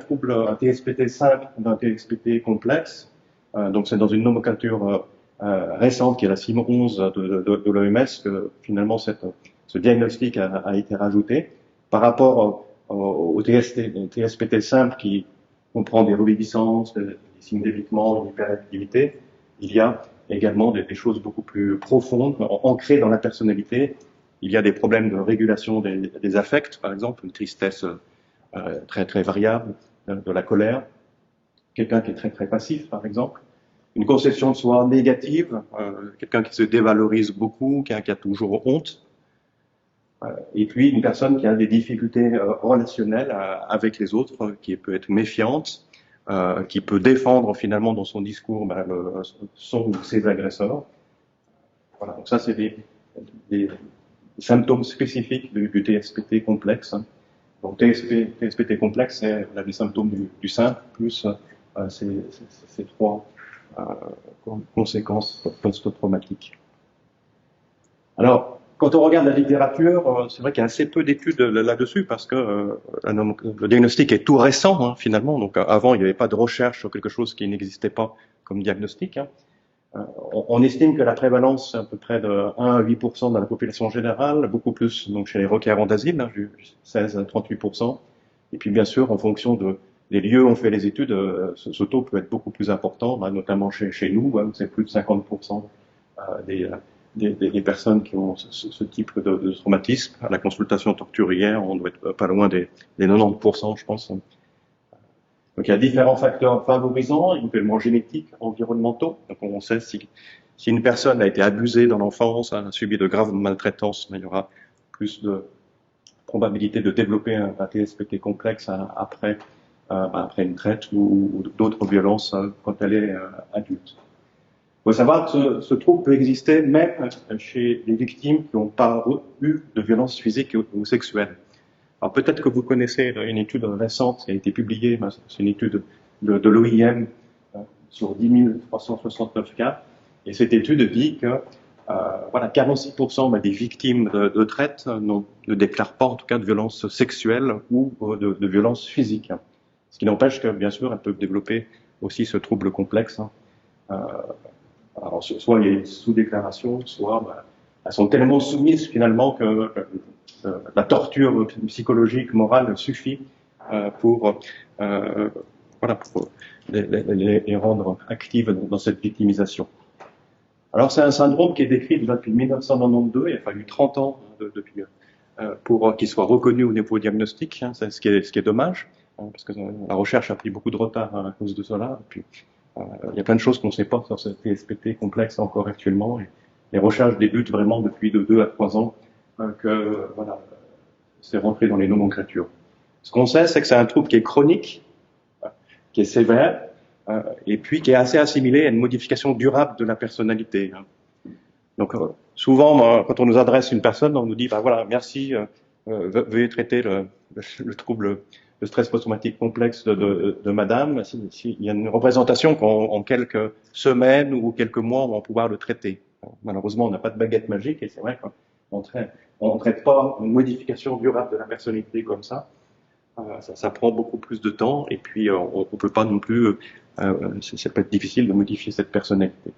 TSPT simple d'un TSPT complexe? Donc c'est dans une nomenclature récente qui est la CIM 11 de l'OMS que finalement ce diagnostic a été rajouté. Par rapport au TSPT simple qui comprend des reviviscences, des signes d'évitement, une hyperactivité, il y a également des choses beaucoup plus profondes, ancrées dans la personnalité. Il y a des problèmes de régulation des affects, par exemple, une tristesse très très variable, de la colère, quelqu'un qui est très très passif, par exemple, une conception de soi négative, quelqu'un qui se dévalorise beaucoup, qui a toujours honte, et puis une personne qui a des difficultés relationnelles avec les autres, qui peut être méfiante, qui peut défendre finalement dans son discours son ou ses agresseurs. Voilà, donc ça c'est des symptômes spécifiques du TSPT complexe. Donc TSPT complexe, c'est des symptômes du simple plus ces trois conséquences post-traumatiques. Alors, quand on regarde la littérature, c'est vrai qu'il y a assez peu d'études là-dessus parce que le diagnostic est tout récent, hein, finalement. Donc avant, il n'y avait pas de recherche sur quelque chose qui n'existait pas comme diagnostic. Hein. On estime que la prévalence c'est à peu près de 1 à 8% dans la population générale, beaucoup plus donc chez les requérants d'asile, hein, 16 à 38%. Et puis bien sûr, en fonction des lieux où on fait les études, ce taux peut être beaucoup plus important, notamment chez nous, hein, c'est plus de 50% des personnes qui ont ce type de traumatisme. À la consultation torturière, on doit être pas loin des 90%, je pense. Donc il y a différents facteurs favorisants, éventuellement génétiques, environnementaux. Donc on sait si une personne a été abusée dans l'enfance, a subi de graves maltraitances, il y aura plus de probabilité de développer un TSPT complexe après une traite ou d'autres violences quand elle est adulte. Il faut savoir que ce trouble peut exister même chez les victimes qui n'ont pas eu de violences physiques ou sexuelles. Alors peut-être que vous connaissez une étude récente qui a été publiée, c'est une étude de l'OIM sur 10 369 cas, et cette étude dit que 46% des victimes de traite ne déclarent pas en tout cas de violences sexuelles ou de violences physiques. Ce qui n'empêche que bien sûr elles peuvent développer aussi ce trouble complexe. Alors, soit il y a une sous-déclaration, soit elles sont tellement soumises finalement que la torture psychologique, morale suffit pour voilà, pour les rendre actives dans cette victimisation. Alors c'est un syndrome qui est décrit déjà depuis 1992, il a fallu 30 ans depuis pour qu'il soit reconnu au niveau diagnostique, hein, c'est ce qui est dommage, hein, parce que la recherche a pris beaucoup de retard à cause de cela. Et puis, il y a plein de choses qu'on ne sait pas sur ce TSPT complexe encore actuellement. Et les recherches débutent vraiment depuis de 2 à 3 ans que voilà, c'est rentré dans les nomenclatures. Ce qu'on sait, c'est que c'est un trouble qui est chronique, qui est sévère, et puis qui est assez assimilé à une modification durable de la personnalité. Hein. Donc souvent, quand on nous adresse une personne, on nous dit, bah voilà, merci, veuillez traiter le trouble, le stress post-traumatique complexe de madame. Il y a une représentation qu'en quelques semaines ou quelques mois, on va pouvoir le traiter. Malheureusement, on n'a pas de baguette magique, et c'est vrai qu'on ne traite pas une modification durable de la personnalité comme ça. Ça prend beaucoup plus de temps, et puis on ne peut pas non plus, ça peut être difficile de modifier cette personnalité.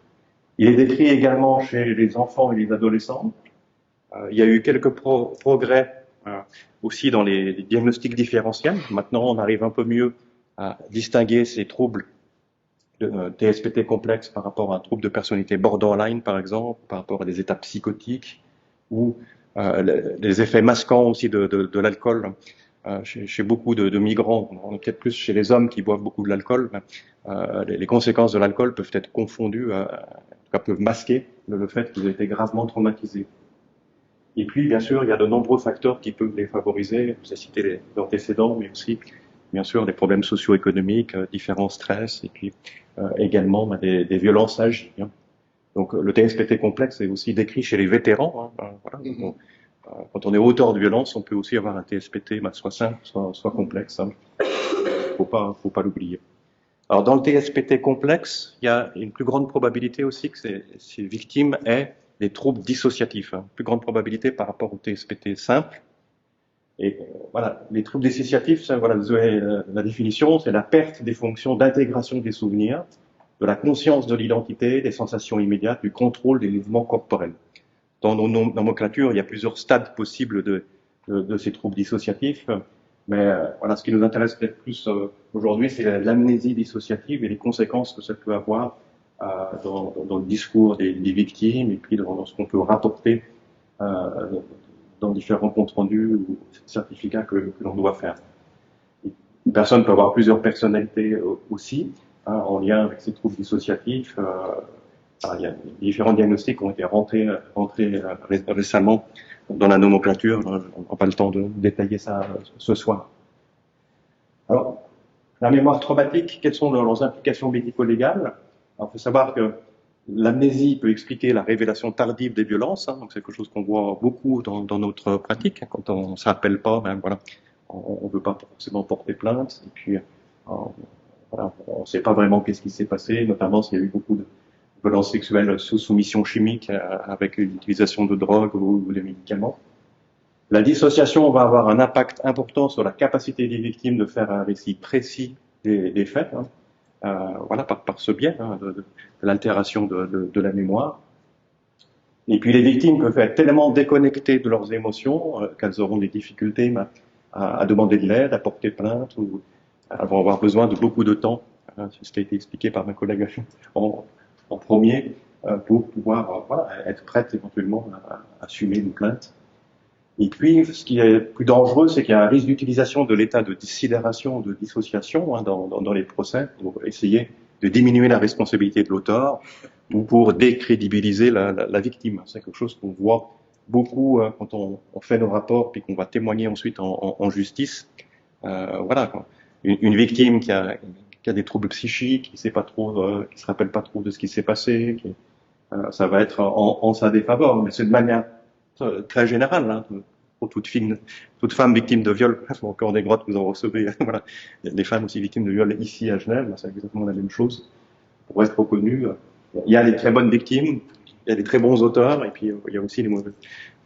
Il est décrit également chez les enfants et les adolescents. Il y a eu quelques progrès aussi dans les diagnostics différentiels. Maintenant, on arrive un peu mieux à distinguer ces troubles de TSPT complexe par rapport à un trouble de personnalité borderline, par exemple, par rapport à des états psychotiques, ou les effets masquants aussi de l'alcool. Chez beaucoup de migrants, peut-être plus chez les hommes qui boivent beaucoup de l'alcool, les conséquences de l'alcool peuvent être confondues, en tout cas peuvent masquer le fait qu'ils aient été gravement traumatisés. Et puis, bien sûr, il y a de nombreux facteurs qui peuvent les favoriser. Vous avez cité les antécédents, mais aussi, bien sûr, des problèmes socio-économiques, différents stress, et puis également des violences agies. Hein. Donc, le TSPT complexe est aussi décrit chez les vétérans. Hein, voilà. Donc, quand on est auteur de violence, on peut aussi avoir un TSPT, soit simple, soit complexe. Hein. Faut pas l'oublier. Alors, dans le TSPT complexe, il y a une plus grande probabilité aussi que ces victimes aient des troubles dissociatifs. Hein. Plus grande probabilité par rapport au TSPT simple. Et voilà, les troubles dissociatifs, voilà, vous avez la définition, c'est la perte des fonctions d'intégration des souvenirs, de la conscience de l'identité, des sensations immédiates, du contrôle des mouvements corporels. Dans nos nomenclatures, il y a plusieurs stades possibles de ces troubles dissociatifs, mais voilà, ce qui nous intéresse peut-être plus aujourd'hui, c'est l'amnésie dissociative et les conséquences que ça peut avoir dans le discours des victimes, et puis dans ce qu'on peut rapporter dans différents comptes rendus ou certificats que l'on doit faire. Une personne peut avoir plusieurs personnalités aussi, hein, en lien avec ces troubles dissociatifs. Il y a différents diagnostics qui ont été rentrés récemment dans la nomenclature. On n'a pas le temps de détailler ça ce soir. Alors, la mémoire traumatique, quelles sont leurs implications médico-légales? Il faut savoir que l'amnésie peut expliquer la révélation tardive des violences, hein, donc c'est quelque chose qu'on voit beaucoup dans notre pratique. Hein, quand on ne s'appelle pas, ben voilà, on ne veut pas forcément porter plainte, et puis voilà, on ne sait pas vraiment qu'est-ce qui s'est passé, notamment s'il y a eu beaucoup de violences sexuelles sous soumission chimique avec l'utilisation de drogue ou de médicaments. La dissociation va avoir un impact important sur la capacité des victimes de faire un récit précis des faits, hein, voilà, par ce biais hein, de l'altération de la mémoire. Et puis les victimes peuvent être tellement déconnectées de leurs émotions qu'elles auront des difficultés à demander de l'aide, à porter plainte, ou elles vont avoir besoin de beaucoup de temps, hein, c'est ce qui a été expliqué par ma collègue en premier, pour pouvoir voilà, être prête éventuellement à assumer une plainte. Et puis, ce qui est plus dangereux, c'est qu'il y a un risque d'utilisation de l'état de sidération, de dissociation hein, dans les procès, pour essayer de diminuer la responsabilité de l'auteur ou pour décrédibiliser la victime. C'est quelque chose qu'on voit beaucoup quand on fait nos rapports puis qu'on va témoigner ensuite en justice. Voilà, quoi. Une victime qui a des troubles psychiques, qui sait pas trop, qui se rappelle pas trop de ce qui s'est passé, ça va être en sa défaveur, mais c'est de manière très générale, hein, pour toute femme victime de viol, encore des grottes vous en recevez, voilà. Il y a des femmes aussi victimes de viol ici à Genève, c'est exactement la même chose. Pour être reconnu, il y a les très bonnes victimes, il y a des très bons auteurs, et puis il y a aussi les mauvais.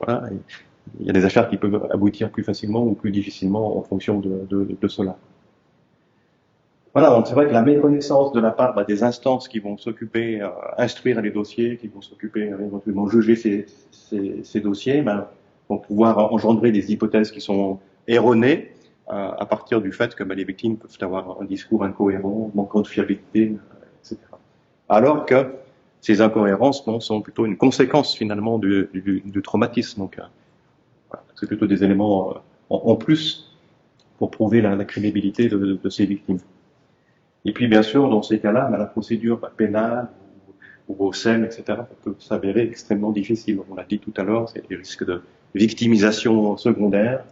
Voilà, il y a des affaires qui peuvent aboutir plus facilement ou plus difficilement en fonction de cela. Voilà, donc c'est vrai que la méconnaissance de la part des instances qui vont s'occuper, instruire les dossiers, qui vont s'occuper éventuellement juger ces dossiers, vont pouvoir engendrer des hypothèses qui sont erronées, à partir du fait que les victimes peuvent avoir un discours incohérent, manquant de fiabilité, etc. Alors que ces incohérences sont plutôt une conséquence finalement du traumatisme. Donc, voilà, c'est plutôt des éléments en plus pour prouver la crédibilité de ces victimes. Et puis, bien sûr, dans ces cas-là, la procédure pénale ou au SEM, etc., peut s'avérer extrêmement difficile. On l'a dit tout à l'heure, c'est des risques de victimisation secondaire.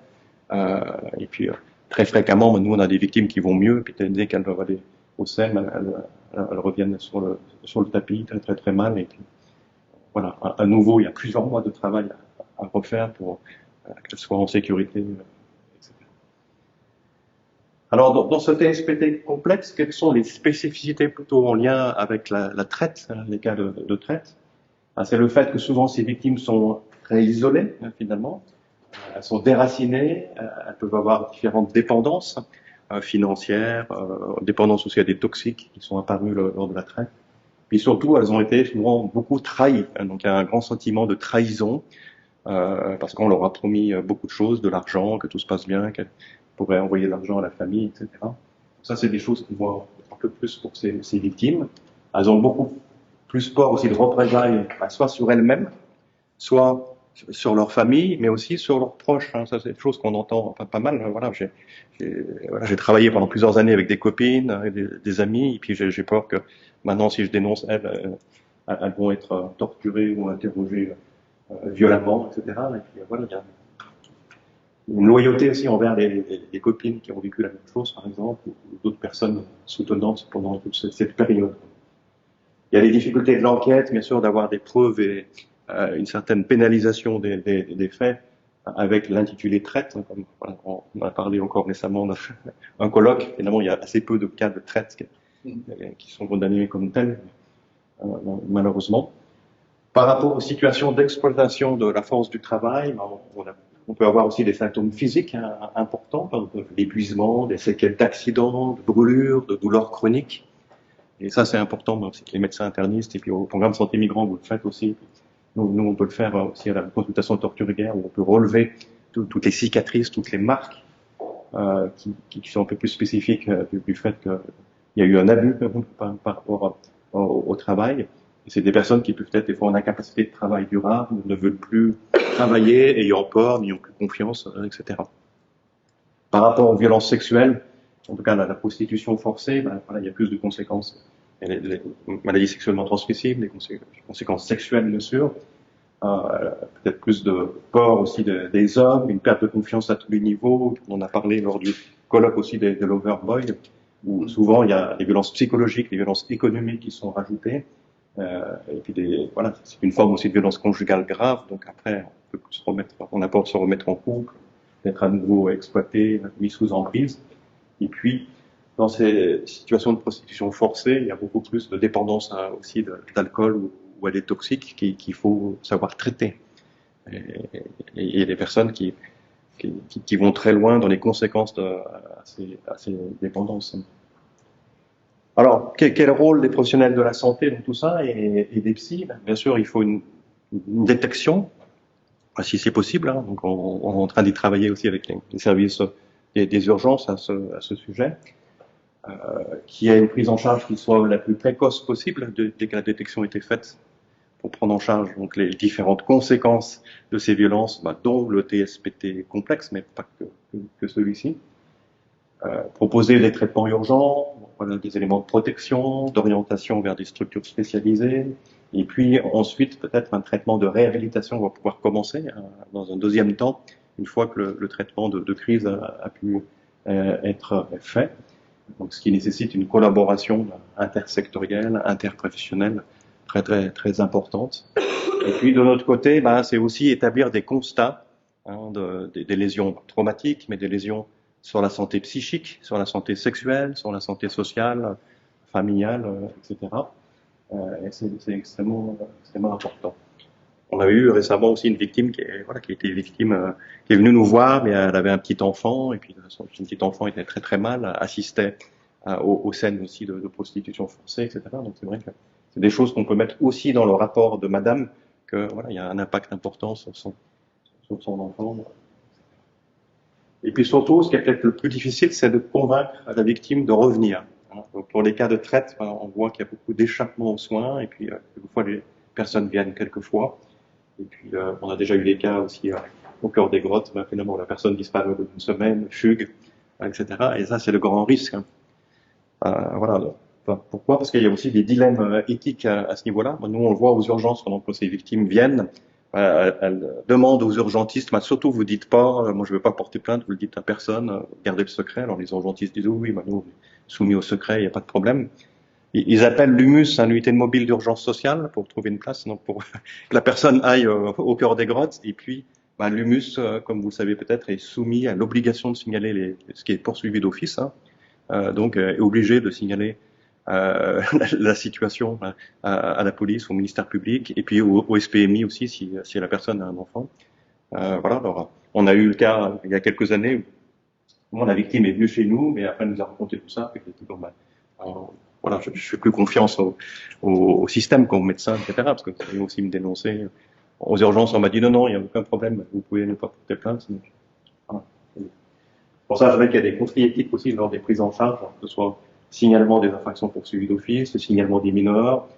Et puis, très fréquemment, nous, on a des victimes qui vont mieux, puis dès qu'elles doivent aller au SEM, elles reviennent sur le tapis, très, très, très mal. Et puis, voilà, à nouveau, il y a plusieurs mois de travail à refaire pour qu'elles soient en sécurité, etc. Alors, dans ce TSPT complexe, quelles sont les spécificités plutôt en lien avec la traite, les cas de traite? C'est le fait que souvent ces victimes sont très isolées, finalement. Elles sont déracinées, elles peuvent avoir différentes dépendances financières, dépendances aussi à des toxiques qui sont apparus lors de la traite. Puis surtout, elles ont été souvent beaucoup trahies. Donc il y a un grand sentiment de trahison, parce qu'on leur a promis beaucoup de choses, de l'argent, que tout se passe bien, qu'elles pourraient envoyer de l'argent à la famille, etc. Ça, c'est des choses qu'on voit un peu plus pour ces victimes. Elles ont beaucoup plus peur aussi de représailles, soit sur elles-mêmes, soit sur leur famille, mais aussi sur leurs proches. Ça, c'est des choses qu'on entend pas mal. Voilà, j'ai travaillé pendant plusieurs années avec des copines, avec des amis, et puis j'ai peur que maintenant, si je dénonce elles vont être torturées ou interrogées violemment, etc. Et puis voilà, il y a une loyauté aussi envers les copines qui ont vécu la même chose, par exemple, ou d'autres personnes soutenantes pendant toute cette période. Il y a les difficultés de l'enquête, bien sûr, d'avoir des preuves et une certaine pénalisation des faits avec l'intitulé traite. Comme, voilà, on a parlé encore récemment d'un colloque. Finalement, il y a assez peu de cas de traite qui sont condamnés comme tels, malheureusement. Par rapport aux situations d'exploitation de la force du travail, on peut avoir aussi des symptômes physiques importants, par exemple l'épuisement, des séquelles d'accidents, de brûlures, de douleurs chroniques. Et ça, c'est important, aussi que les médecins internistes, et puis au programme Santé Migrants, vous le faites aussi. Nous, on peut le faire aussi à la consultation torturitaire, où on peut relever toutes les cicatrices, toutes les marques qui sont un peu plus spécifiques du fait qu'il y a eu un abus par rapport au travail. Et c'est des personnes qui peuvent être des fois en incapacité de travail durable, ne veulent plus travailler, ayant peur, n'ayant plus confiance, etc. Par rapport aux violences sexuelles, en tout cas la prostitution forcée, voilà, il y a plus de conséquences. Les maladies sexuellement transmissibles, les conséquences sexuelles, bien sûr. Peut-être plus de peur aussi des hommes, une perte de confiance à tous les niveaux. On en a parlé lors du colloque aussi de l'Overboy, où souvent il y a des violences psychologiques, des violences économiques qui sont rajoutées. Et puis voilà, c'est une forme aussi de violence conjugale grave. Donc après, on a peur de se remettre en couple, d'être à nouveau exploité, mis sous emprise. Et puis, dans ces situations de prostitution forcée, il y a beaucoup plus de dépendance aussi d'alcool ou à des toxiques qu'il faut savoir traiter. Et il y a des personnes qui vont très loin dans les conséquences à ces dépendances. Alors, quel rôle des professionnels de la santé dans tout ça et des psys? Bien sûr, il faut une détection, si c'est possible. Donc, on est en train d'y travailler aussi avec les services des urgences à ce sujet. Qu'il y ait une prise en charge qui soit la plus précoce possible dès que la détection a été faite, pour prendre en charge donc les différentes conséquences de ces violences, dont le TSPT complexe, mais pas que celui-ci. Proposer des traitements urgents, voilà, des éléments de protection, d'orientation vers des structures spécialisées, et puis ensuite peut-être un traitement de réhabilitation va pouvoir commencer dans un deuxième temps, une fois que le traitement de crise a pu être fait. Donc, ce qui nécessite une collaboration intersectorielle, interprofessionnelle très très très importante. Et puis de notre côté, c'est aussi établir des constats des lésions traumatiques, mais des lésions sur la santé psychique, sur la santé sexuelle, sur la santé sociale, familiale, etc. Et c'est extrêmement important. On a eu récemment aussi une victime qui était victime, qui est venue nous voir, mais elle avait un petit enfant, et puis son petit enfant était très très mal, assistait aux scènes aussi de prostitution forcée, etc. Donc c'est vrai que c'est des choses qu'on peut mettre aussi dans le rapport de madame, que voilà, il y a un impact important sur son enfant. Et puis surtout, ce qui est peut-être le plus difficile, c'est de convaincre la victime de revenir. Donc, pour les cas de traite, on voit qu'il y a beaucoup d'échappements aux soins, et puis quelquefois les personnes viennent quelques fois. Et puis on a déjà eu des cas aussi au cœur des grottes, finalement la personne disparaît au bout d'une semaine, fugue, etc. Et ça, c'est le grand risque. Voilà. Pourquoi? Parce qu'il y a aussi des dilemmes éthiques à ce niveau-là. Nous, on le voit aux urgences pendant que ces victimes viennent. Elles demandent aux urgentistes, surtout vous dites pas, moi je ne veux pas porter plainte, vous le dites à personne, gardez le secret. Alors les urgentistes disent oui, nous on est soumis au secret, il n'y a pas de problème. Ils appellent l'UMUS, unité de mobile d'urgence sociale, pour trouver une place, donc pour que la personne aille au cœur des grottes. Et puis l'UMUS, comme vous le savez peut-être, est soumis à l'obligation de signaler ce qui est poursuivi d'office, donc est obligé de signaler la situation à la police, au ministère public, et puis au SPMI aussi si la personne a un enfant. Voilà. Alors, on a eu le cas il y a quelques années où la victime est venue chez nous, mais après elle nous a raconté tout ça. Et voilà, je fais plus confiance au système qu'aux médecins, etc. Parce que ça vient aussi me dénoncer. Aux urgences, on m'a dit non, il n'y a aucun problème, vous pouvez ne pas porter plainte. Donc, voilà. Pour ça, je dirais qu'il y a des conflits éthiques aussi lors des prises en charge, que ce soit signalement des infractions poursuivies d'office, le signalement des mineurs,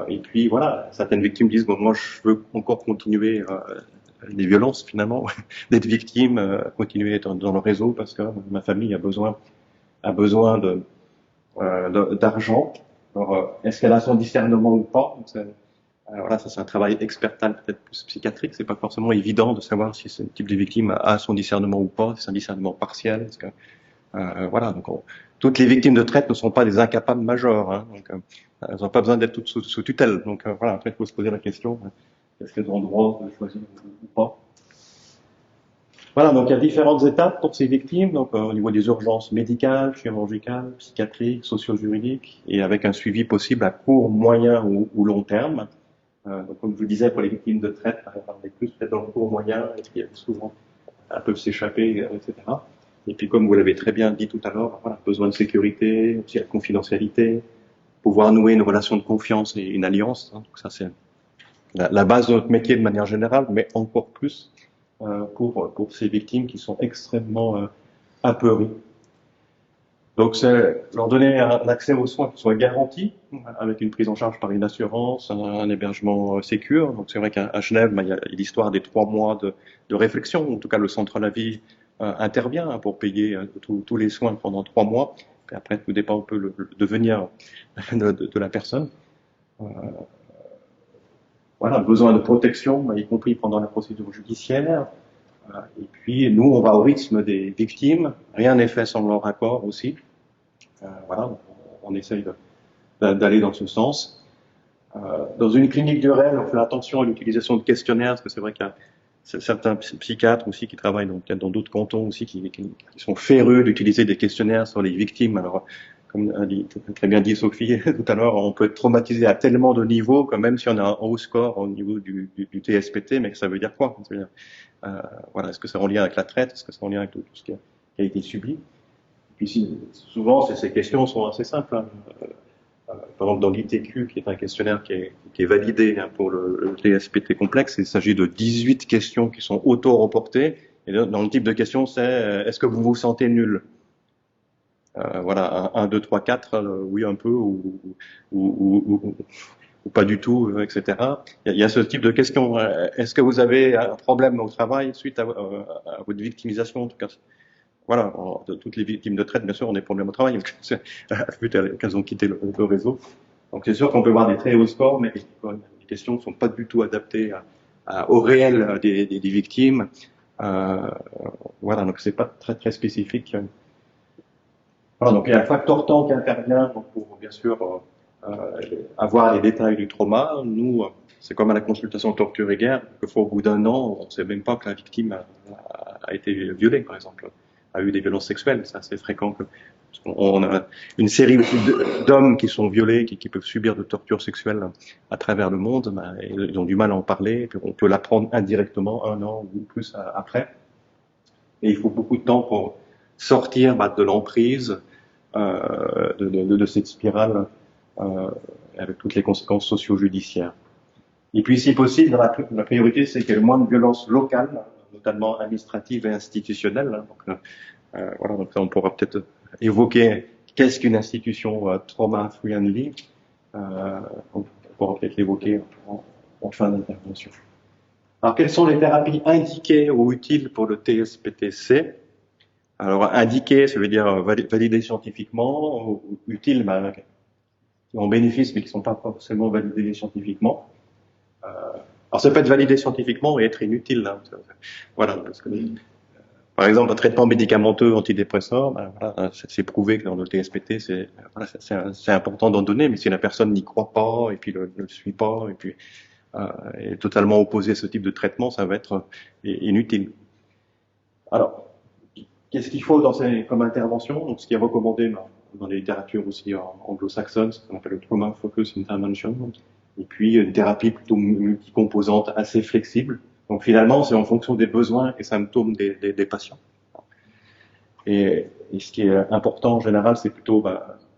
et puis voilà, certaines victimes disent bon, moi je veux encore continuer les violences finalement, d'être victime, continuer à être dans le réseau parce que ma famille a besoin d'argent. Alors, est-ce qu'elle a son discernement ou pas? Voilà, ça c'est un travail expertal peut-être plus psychiatrique. C'est pas forcément évident de savoir si ce type de victime a son discernement ou pas. C'est un discernement partiel. Parce que, voilà, donc toutes les victimes de traite ne sont pas des incapables majeurs. Donc, elles n'ont pas besoin d'être toutes sous tutelle. Donc voilà, après il faut se poser la question est-ce qu'elles ont le droit de choisir ou pas? Voilà, donc il y a différentes étapes pour ces victimes, donc au niveau des urgences médicales, chirurgicales, psychiatriques, socio-juridiques, et avec un suivi possible à court, moyen ou long terme. Donc comme je vous le disais, pour les victimes de traite, on est plus peut-être dans le court, moyen, et puis souvent elles peuvent s'échapper, etc. Et puis comme vous l'avez très bien dit tout à l'heure, voilà, besoin de sécurité, aussi la confidentialité, pouvoir nouer une relation de confiance et une alliance. Donc ça c'est la base de notre métier de manière générale, mais encore plus pour ces victimes qui sont extrêmement apeurées. Donc c'est leur donner un accès aux soins qui soit garanti, avec une prise en charge par une assurance, un hébergement sécure. Donc c'est vrai qu'à Genève, il y a l'histoire des 3 mois de réflexion. En tout cas, le centre à la vie intervient pour payer tous les soins pendant 3 mois. Et après, tout dépend un peu le devenir de la personne. Voilà, besoin de protection, y compris pendant la procédure judiciaire. Et puis, nous, on va au rythme des victimes. Rien n'est fait sans leur accord aussi. Voilà, on essaye d'aller dans ce sens. Dans une clinique du réel, on fait attention à l'utilisation de questionnaires, parce que c'est vrai qu'il y a certains psychiatres aussi qui travaillent peut-être dans d'autres cantons aussi, qui sont férus d'utiliser des questionnaires sur les victimes. Alors, comme a très bien dit Sophie tout à l'heure, on peut être traumatisé à tellement de niveaux que même si on a un haut score au niveau du TSPT, mais ça veut dire quoi? Ça veut dire, voilà, est-ce que c'est en lien avec la traite? Est-ce que c'est en lien avec tout ce qui a été subi? Et puis souvent, ces questions sont assez simples. Par exemple, dans l'ITQ, qui est un questionnaire qui est validé pour le TSPT complexe, il s'agit de 18 questions qui sont auto-reportées. Et dans le type de question, c'est est-ce que vous vous sentez nul? Voilà, 1, 2, 3, 4, oui un peu, ou pas du tout, etc. Il y a ce type de questions. Est-ce que vous avez un problème au travail suite à votre victimisation? En tout cas, voilà, toutes les victimes de traite, bien sûr, ont des problèmes au travail, vu qu'elles ont quitté le réseau. Donc c'est sûr qu'on peut voir des très hauts scores, mais les questions ne sont pas du tout adaptées au réel des victimes. Voilà, donc c'est pas très très spécifique. Voilà, donc il y a un facteur temps qui intervient pour bien sûr avoir les détails du trauma. Nous, c'est comme à la consultation torture et guerre, quelquefois au bout d'1 an, on ne sait même pas que la victime a été violée, par exemple, a eu des violences sexuelles. C'est assez fréquent on a une série d'hommes qui sont violés, qui peuvent subir de tortures sexuelles à travers le monde. Ils ont du mal à en parler, et puis on peut l'apprendre indirectement 1 an ou plus après. Et il faut beaucoup de temps pour sortir de l'emprise de cette spirale avec toutes les conséquences socio-judiciaires. Et puis, si possible, la priorité, c'est qu'il y ait le moins de violence locale notamment administratives et institutionnelles. Hein. Donc, voilà, donc on pourra peut-être évoquer qu'est-ce qu'une institution trauma-friendly. On pourra peut-être l'évoquer en fin d'intervention. Alors, quelles sont les thérapies indiquées ou utiles pour le TSPTC? Alors, indiquées, ça veut dire validées scientifiquement, ou utiles, qui ont bénéfice, mais qui ne sont pas forcément validées scientifiquement. Alors, ça peut être validé scientifiquement et être inutile. Hein. Voilà, parce que, par exemple, un traitement médicamenteux antidépresseur, voilà, c'est prouvé que dans le TSPT, c'est important d'en donner, mais si la personne n'y croit pas, et puis ne le suit pas, et puis est totalement opposé à ce type de traitement, ça va être inutile. Alors, qu'est-ce qu'il faut comme intervention? Donc, ce qui est recommandé dans les littératures aussi anglo-saxonnes, ce qu'on appelle le Trauma Focus Intervention, et puis une thérapie plutôt multicomposante, assez flexible. Donc finalement, c'est en fonction des besoins et symptômes des patients. Et ce qui est important en général, c'est plutôt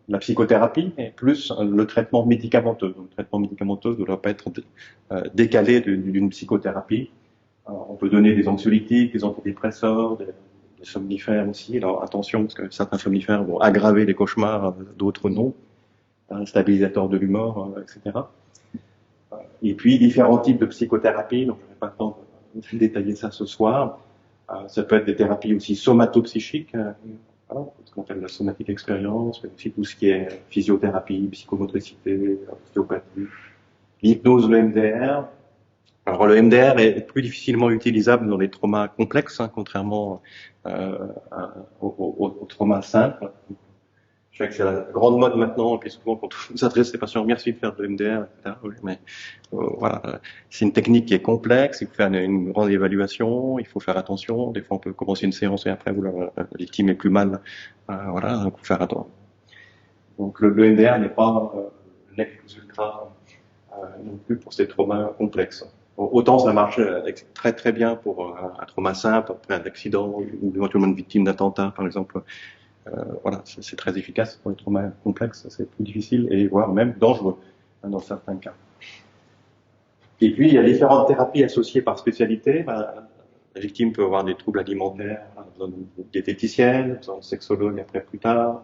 la psychothérapie et plus le traitement médicamenteux. Donc, le traitement médicamenteux ne doit pas être décalé d'une psychothérapie. Alors, on peut donner des anxiolytiques, des antidépresseurs, des somnifères aussi. Alors attention, parce que certains somnifères vont aggraver les cauchemars, d'autres non. Un stabilisateur de l'humeur, etc. Et puis différents types de psychothérapie. Donc je n'ai pas le temps de détailler ça ce soir. Ça peut être des thérapies aussi somatopsychiques. Voilà, ce qu'on appelle la somatic experience, mais aussi tout ce qui est physiothérapie, psychomotricité, ostéopathie, l'hypnose, le MDR. Alors le MDR est plus difficilement utilisable dans les traumas complexes, hein, contrairement aux traumas simples. Je sais que c'est la grande mode maintenant, et puis souvent quand on s'adresse aux patients, merci de faire de l'MDR, etc. Oui, mais voilà, c'est une technique qui est complexe, il faut faire une grande évaluation, il faut faire attention. Des fois, on peut commencer une séance et après, la victime est plus mal. Voilà, il faut faire attention. Donc le MDR n'est pas nec plus ultra non plus pour ces traumas complexes. Autant ça marche très très bien pour un trauma simple, après un accident ou éventuellement une victime d'attentat, par exemple. Voilà, c'est très efficace. Pour les traumas complexes, c'est plus difficile et voire même dangereux dans certains cas. Et puis, il y a différentes thérapies associées par spécialité. La victime peut avoir des troubles alimentaires, besoin de diététicienne, besoin de sexologue après plus tard,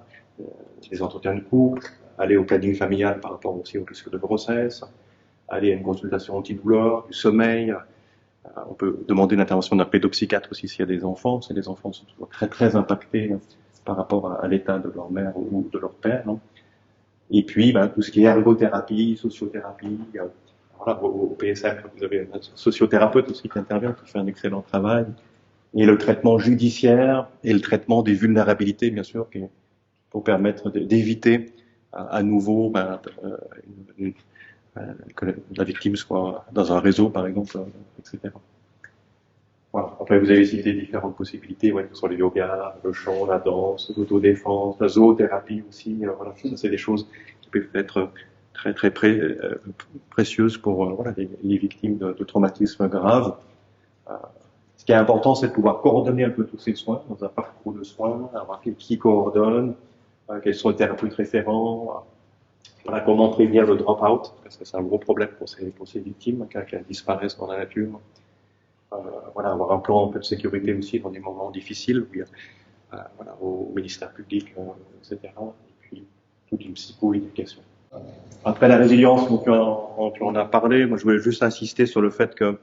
des entretiens de couple, aller au planning familial par rapport aussi au risque de grossesse, aller à une consultation antidouleur, du sommeil. On peut demander l'intervention d'un pédopsychiatre aussi s'il y a des enfants. Si les enfants sont toujours très très impactés par rapport à l'état de leur mère ou de leur père. Hein. Et puis, tout ce qui est ergothérapie, sociothérapie. Voilà, au PSF, vous avez un sociothérapeute aussi qui intervient, qui fait un excellent travail. Et le traitement judiciaire et le traitement des vulnérabilités, bien sûr, pour permettre d'éviter à nouveau que la victime soit dans un réseau, par exemple, etc. Voilà. Après, vous avez cité différentes possibilités, que ce soit le yoga, le chant, la danse, l'autodéfense, la zoothérapie aussi. Voilà, ça, c'est des choses qui peuvent être très très précieuses pour les victimes de traumatismes graves. Ce qui est important, c'est de pouvoir coordonner un peu tous ces soins dans un parcours de soins, avoir qui coordonne, quels sont les thérapeutes référents, voilà, comment prévenir le drop-out, parce que c'est un gros problème pour ces victimes qui disparaissent dans la nature. Voilà, avoir un plan un peu de sécurité aussi dans des moments difficiles, où il y a, au ministère public, etc. Et puis toute une psycho-éducation. Après la résilience, tu en as parlé. Moi, je voulais juste insister sur le fait que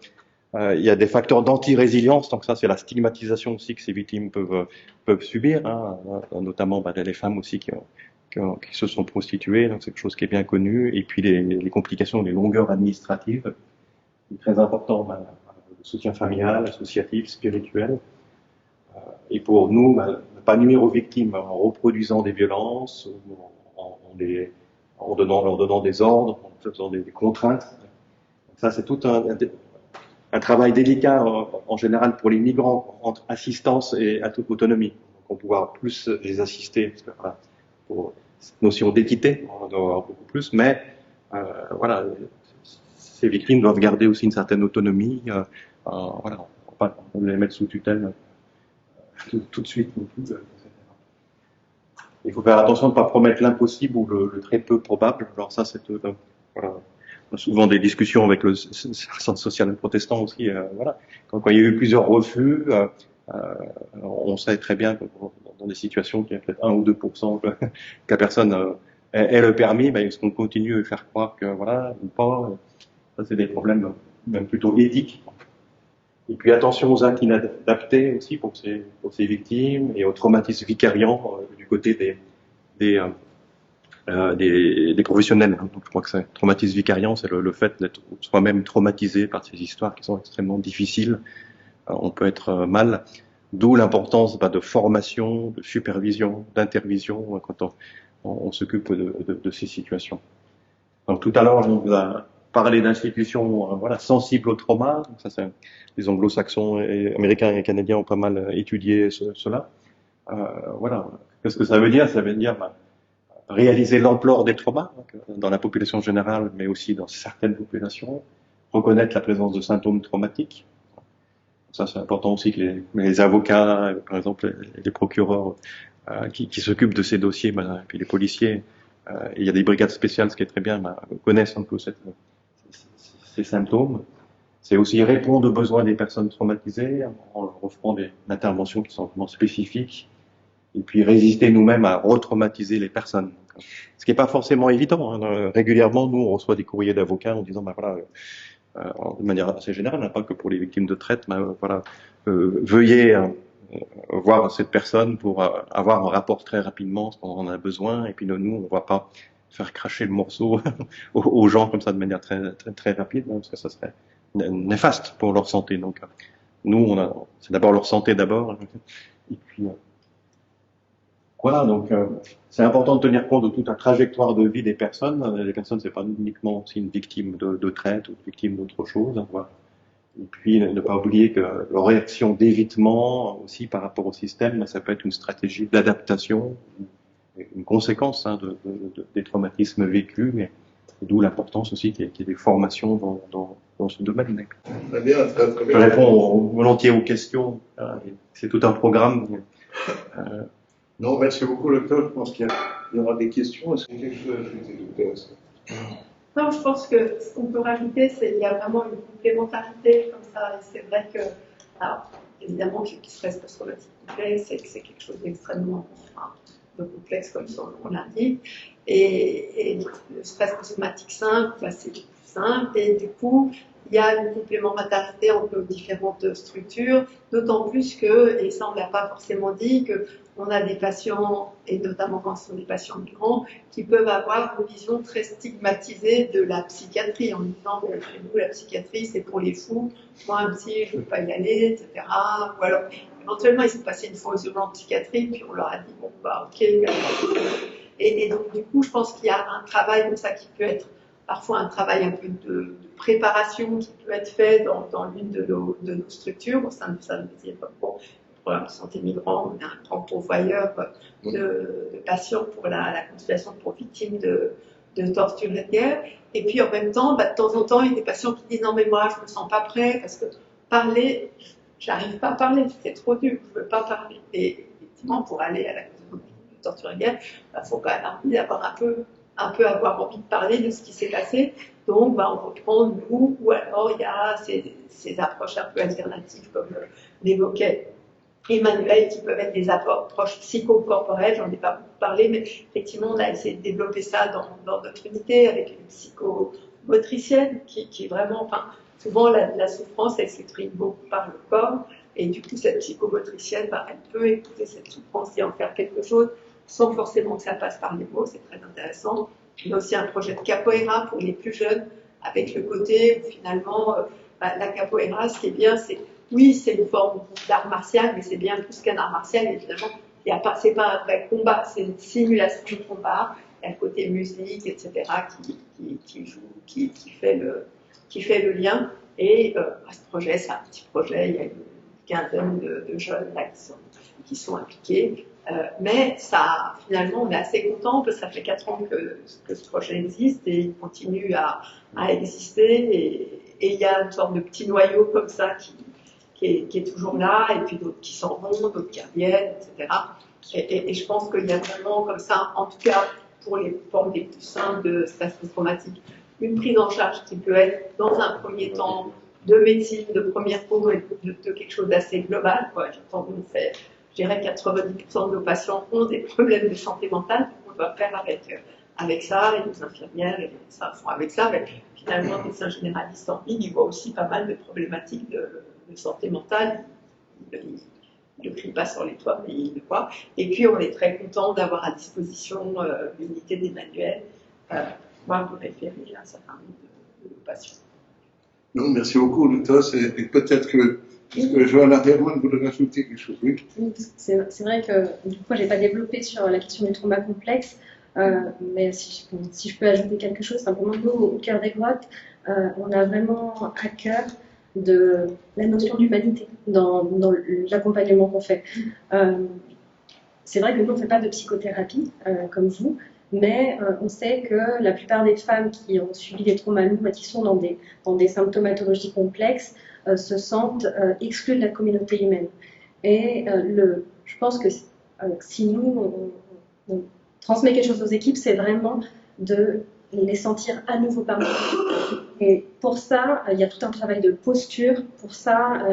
il y a des facteurs d'anti-résilience. Donc ça, c'est la stigmatisation aussi que ces victimes peuvent subir, hein, notamment les femmes aussi qui se sont prostituées. Donc c'est quelque chose qui est bien connu. Et puis les complications, les longueurs administratives, c'est très important. Le soutien familial, associatif, spirituel. Et pour nous, ne pas nuire aux victimes en reproduisant des violences, en leur donnant des ordres, en faisant des contraintes. Donc ça, c'est tout un travail délicat en général pour les migrants entre assistance et à toute autonomie. Donc on pouvoir plus les assister, parce que pour cette notion d'équité, on en doit avoir beaucoup plus, mais voilà, ces victimes doivent garder aussi une certaine autonomie. Voilà, on ne va pas les mettre sous tutelle tout de suite non plus, etc. Il faut faire attention de ne pas promettre l'impossible ou le très peu probable. Alors ça, c'est voilà. souvent des discussions avec le centre social protestant aussi, voilà. Quand il y a eu plusieurs refus, on sait très bien que dans des situations qui a peut-être 1 ou 2% que la personne ait le permis, ben, est-ce qu'on continue à faire croire que voilà, ou pas? Ça, c'est des problèmes même plutôt éthiques. Et puis attention aux actes inadaptés aussi pour ces victimes et aux traumatismes vicariants du côté des professionnels. Donc, je crois que c'est traumatisme vicariant, c'est le fait d'être soi-même traumatisé par ces histoires qui sont extrêmement difficiles. On peut être mal. D'où l'importance de formation, de supervision, d'intervision quand on s'occupe de ces situations. Donc tout à l'heure, on vous a parlé d'institutions voilà, sensibles au trauma. Donc, ça, les anglo-saxons, et américains et canadiens ont pas mal étudié cela. Voilà. Qu'est-ce que ça veut dire? Ça veut dire réaliser l'ampleur des traumas dans la population générale, mais aussi dans certaines populations. Reconnaître la présence de symptômes traumatiques. Ça, c'est important aussi que les avocats, par exemple, les procureurs qui s'occupent de ces dossiers, et puis les policiers, il y a des brigades spéciales, ce qui est très bien, connaissent un peu ces symptômes. C'est aussi répondre aux besoins des personnes traumatisées en leur offrant des interventions qui sont vraiment spécifiques, et puis résister nous-mêmes à retraumatiser les personnes. Ce qui n'est pas forcément évident. Hein. Régulièrement, nous, on reçoit des courriers d'avocats en disant, voilà, de manière assez générale, pas que pour les victimes de traite, mais voilà, veuillez voir cette personne pour avoir un rapport très rapidement, ce qu'on en a besoin, et puis nous, on ne va pas faire cracher le morceau aux gens comme ça de manière très, très, très rapide, parce que ça serait néfaste pour leur santé. Donc, nous, c'est d'abord leur santé d'abord, et puis voilà, donc c'est important de tenir compte de toute la trajectoire de vie des personnes. Les personnes, c'est pas uniquement aussi une victime de traite ou une victime d'autre chose. Voilà. Et puis ne pas oublier que leur réaction d'évitement aussi par rapport au système, ça peut être une stratégie d'adaptation, une conséquence des traumatismes vécus, mais d'où l'importance aussi qu'il y ait des formations dans ce domaine. Très bien, très bien. Je réponds volontiers aux questions. C'est tout un programme. Non, merci beaucoup, docteur. Je pense qu'il y aura des questions. Est-ce qu'il y a quelque chose à ajouter, docteur? Non, je pense que ce qu'on peut rajouter, c'est qu'il y a vraiment une complémentarité comme ça. Et c'est vrai que, alors, évidemment, que le stress post-traumatique complexe, c'est quelque chose d'extrêmement complexe, comme on l'indique. Et le stress post-traumatique simple, c'est le plus simple. Et du coup, il y a une complémentarité entre différentes structures, d'autant plus que, et ça on ne l'a pas forcément dit, qu'on a des patients, et notamment quand ce sont des patients migrants, qui peuvent avoir une vision très stigmatisée de la psychiatrie, en disant chez nous la psychiatrie c'est pour les fous, moi un psy je ne veux pas y aller, etc. Ou alors éventuellement ils sont passés une fois aux urgences psychiatriques, puis on leur a dit bon bah ok, et donc du coup je pense qu'il y a un travail comme ça qui peut être parfois un travail un peu de préparation qui peut être fait dans l'une de nos structures, au sein du service de programme de santé migrant, on a un grand pourvoyeur de patients pour la consultation pour victimes de torture et de guerre. Et puis en même temps, de temps en temps, il y a des patients qui disent non mais moi je me sens pas prêt parce que parler, j'arrive pas à parler, c'est trop dur, je veux pas parler. Et effectivement, pour aller à la consultation de torture et de guerre, faut quand même envie d'avoir un peu avoir envie de parler de ce qui s'est passé. Donc, on reprend nous, ou alors il y a ces approches un peu alternatives, comme l'évoquait Emmanuel, qui peuvent être des approches psychocorporelles. J'en ai pas beaucoup parlé, mais effectivement, on a essayé de développer ça dans notre unité avec une psychomotricienne qui est vraiment, enfin, souvent la souffrance, elle s'exprime beaucoup par le corps, et du coup, cette psychomotricienne, elle peut écouter cette souffrance et en faire quelque chose, sans forcément que ça passe par les mots, c'est très intéressant. Il y a aussi un projet de capoeira pour les plus jeunes, avec le côté où finalement, la capoeira, ce qui est bien, c'est, oui, c'est une forme d'art martial, mais c'est bien plus qu'un art martial, et finalement, c'est pas un vrai combat, c'est une simulation de combat, il y a le côté musique, etc., qui fait le lien. Et ce projet, c'est un petit projet, il y a une quinzaine de jeunes là qui sont impliqués. Mais ça, finalement, on est assez content parce que ça fait 4 ans que ce projet existe et il continue à exister. Et il y a une sorte de petit noyau comme ça qui est toujours là, et puis d'autres qui s'en vont, d'autres qui reviennent, etc. Et je pense qu'il y a vraiment comme ça, en tout cas pour les formes les plus simples de stress post-traumatique, une prise en charge qui peut être dans un premier temps de médecine, de première peau et de quelque chose d'assez global, quoi. Je dirais 90% de nos patients ont des problèmes de santé mentale, donc on doit faire avec ça, et les infirmières et les médecins font avec ça, mais finalement, les médecins généralistes en ligne, ils voient aussi pas mal de problématiques de santé mentale. Ils ne crient pas sur les toits, mais ils le voient. Et puis, on est très content d'avoir à disposition l'unité des manuels pour pouvoir vous référer à un certain nombre de nos patients. Non, merci beaucoup, Lucas. Et peut-être que Johanna Herrmann voudrait rajouter quelque chose. Oui. C'est vrai que du coup, moi, je n'ai pas développé sur la question du trauma complexe, mais si je peux ajouter quelque chose, simplement, nous, au Cœur des Grottes, on a vraiment à cœur de la notion d'humanité dans l'accompagnement qu'on fait. C'est vrai que nous, on ne fait pas de psychothérapie comme vous, mais on sait que la plupart des femmes qui ont subi des traumas lourds et qui sont dans des symptomatologies complexes se sentent exclues de la communauté humaine. Et je pense que si nous, on transmet quelque chose aux équipes, c'est vraiment de les sentir à nouveau parmi nous. Et pour ça, il y a tout un travail de posture. Pour ça,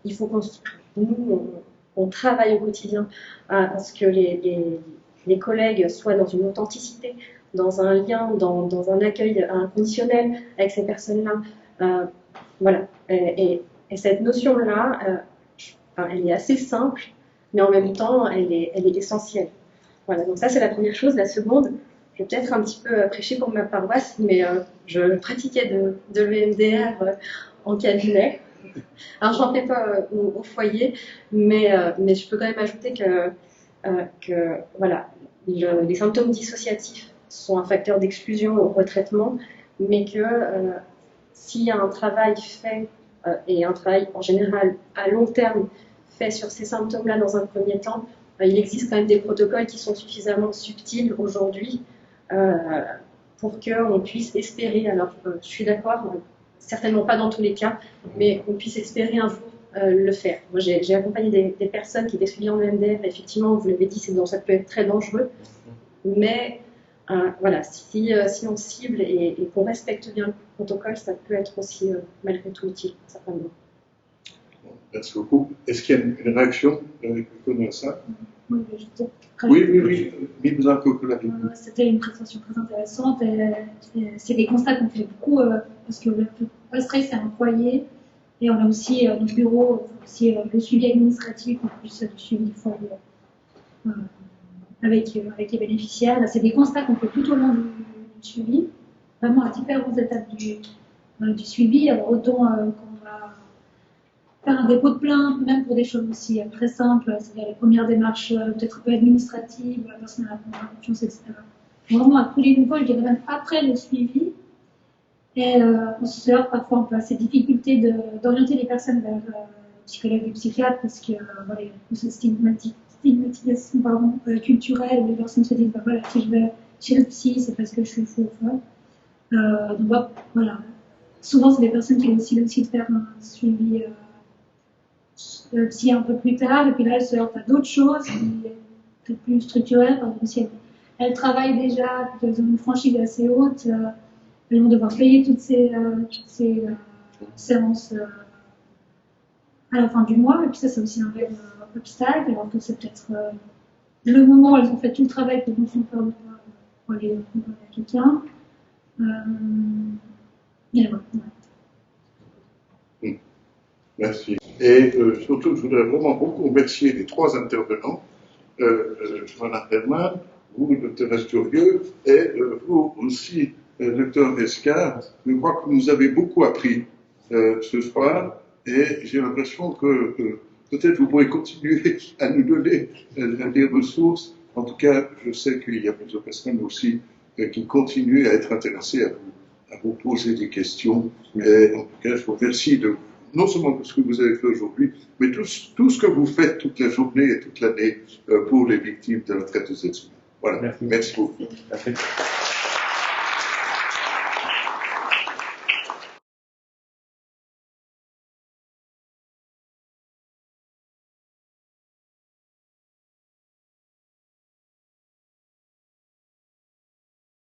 il faut qu'on travaille au quotidien à ce que les collègues soient dans une authenticité, dans un lien, dans un accueil inconditionnel avec ces personnes-là. Voilà. Et cette notion-là, elle est assez simple, mais en même temps, elle est essentielle. Voilà. Donc ça, c'est la première chose. La seconde, je vais peut-être un petit peu prêcher pour ma paroisse, mais je pratiquais de l'EMDR en cabinet. Alors, je n'en fais pas au foyer, mais je peux quand même ajouter que voilà, les symptômes dissociatifs sont un facteur d'exclusion au retraitement, mais que s'il y a un travail fait, et un travail en général à long terme fait sur ces symptômes-là dans un premier temps, il existe quand même des protocoles qui sont suffisamment subtils aujourd'hui pour qu'on puisse espérer, alors je suis d'accord, certainement pas dans tous les cas, mais qu'on puisse espérer un jour le faire. Moi, j'ai accompagné des personnes qui étaient suivies en EMDR, effectivement, vous l'avez dit, ça peut être très dangereux, mais voilà, si on cible et qu'on respecte bien le protocole, ça peut être aussi malgré tout utile, certainement. Merci beaucoup. Est-ce qu'il y a une réaction à ça? Oui, oui. C'était une présentation très intéressante. C'est des constats qu'on fait beaucoup parce que le stress, c'est un foyer et on a aussi notre bureau, aussi le suivi administratif, en plus du suivi du foyer avec les bénéficiaires. C'est des constats qu'on fait tout au long du suivi, vraiment à différentes étapes du suivi. Alors, autant qu'on va faire un dépôt de plainte, même pour des choses aussi très simples, c'est-à-dire les premières démarches peut-être un peu administratives, la personne à la confiance, etc. Vraiment à tous les niveaux, je dirais même après le suivi. Et on se heurte parfois un peu à ces difficultés d'orienter les personnes vers le psychologue et le psychiatre parce que voilà, il y a une stigmatisation culturelle où les personnes se disent voilà, si je vais chez le psy, c'est parce que je suis fou ou folle. Donc voilà. Souvent, c'est des personnes qui ont aussi de faire un suivi psy un peu plus tard, et puis là, elles se heurtent à d'autres choses qui sont plus structurelles. Par exemple, si elles travaillent déjà, puis qu'elles ont une franchise assez haute, elles vont devoir payer toutes ces séances à la fin du mois, et puis ça, c'est aussi un vrai obstacle, alors que c'est peut-être le moment où elles ont fait tout le travail pour nous faire pour aller à quelqu'un. Et voilà. Merci. Et surtout, je voudrais vraiment beaucoup remercier les trois intervenants, Johanna Herrmann, vous, le Dr Asturieux, et vous aussi, Dr Escar. Je crois que vous nous avez beaucoup appris ce soir, et j'ai l'impression que peut-être vous pourrez continuer à nous donner des ressources. En tout cas, je sais qu'il y a plusieurs personnes aussi qui continuent à être intéressées à vous poser des questions. Et en tout cas, je vous remercie non seulement de ce que vous avez fait aujourd'hui, mais tout ce que vous faites toute la journée et toute l'année pour les victimes de la traite des êtres humains. Voilà. Merci beaucoup. Merci.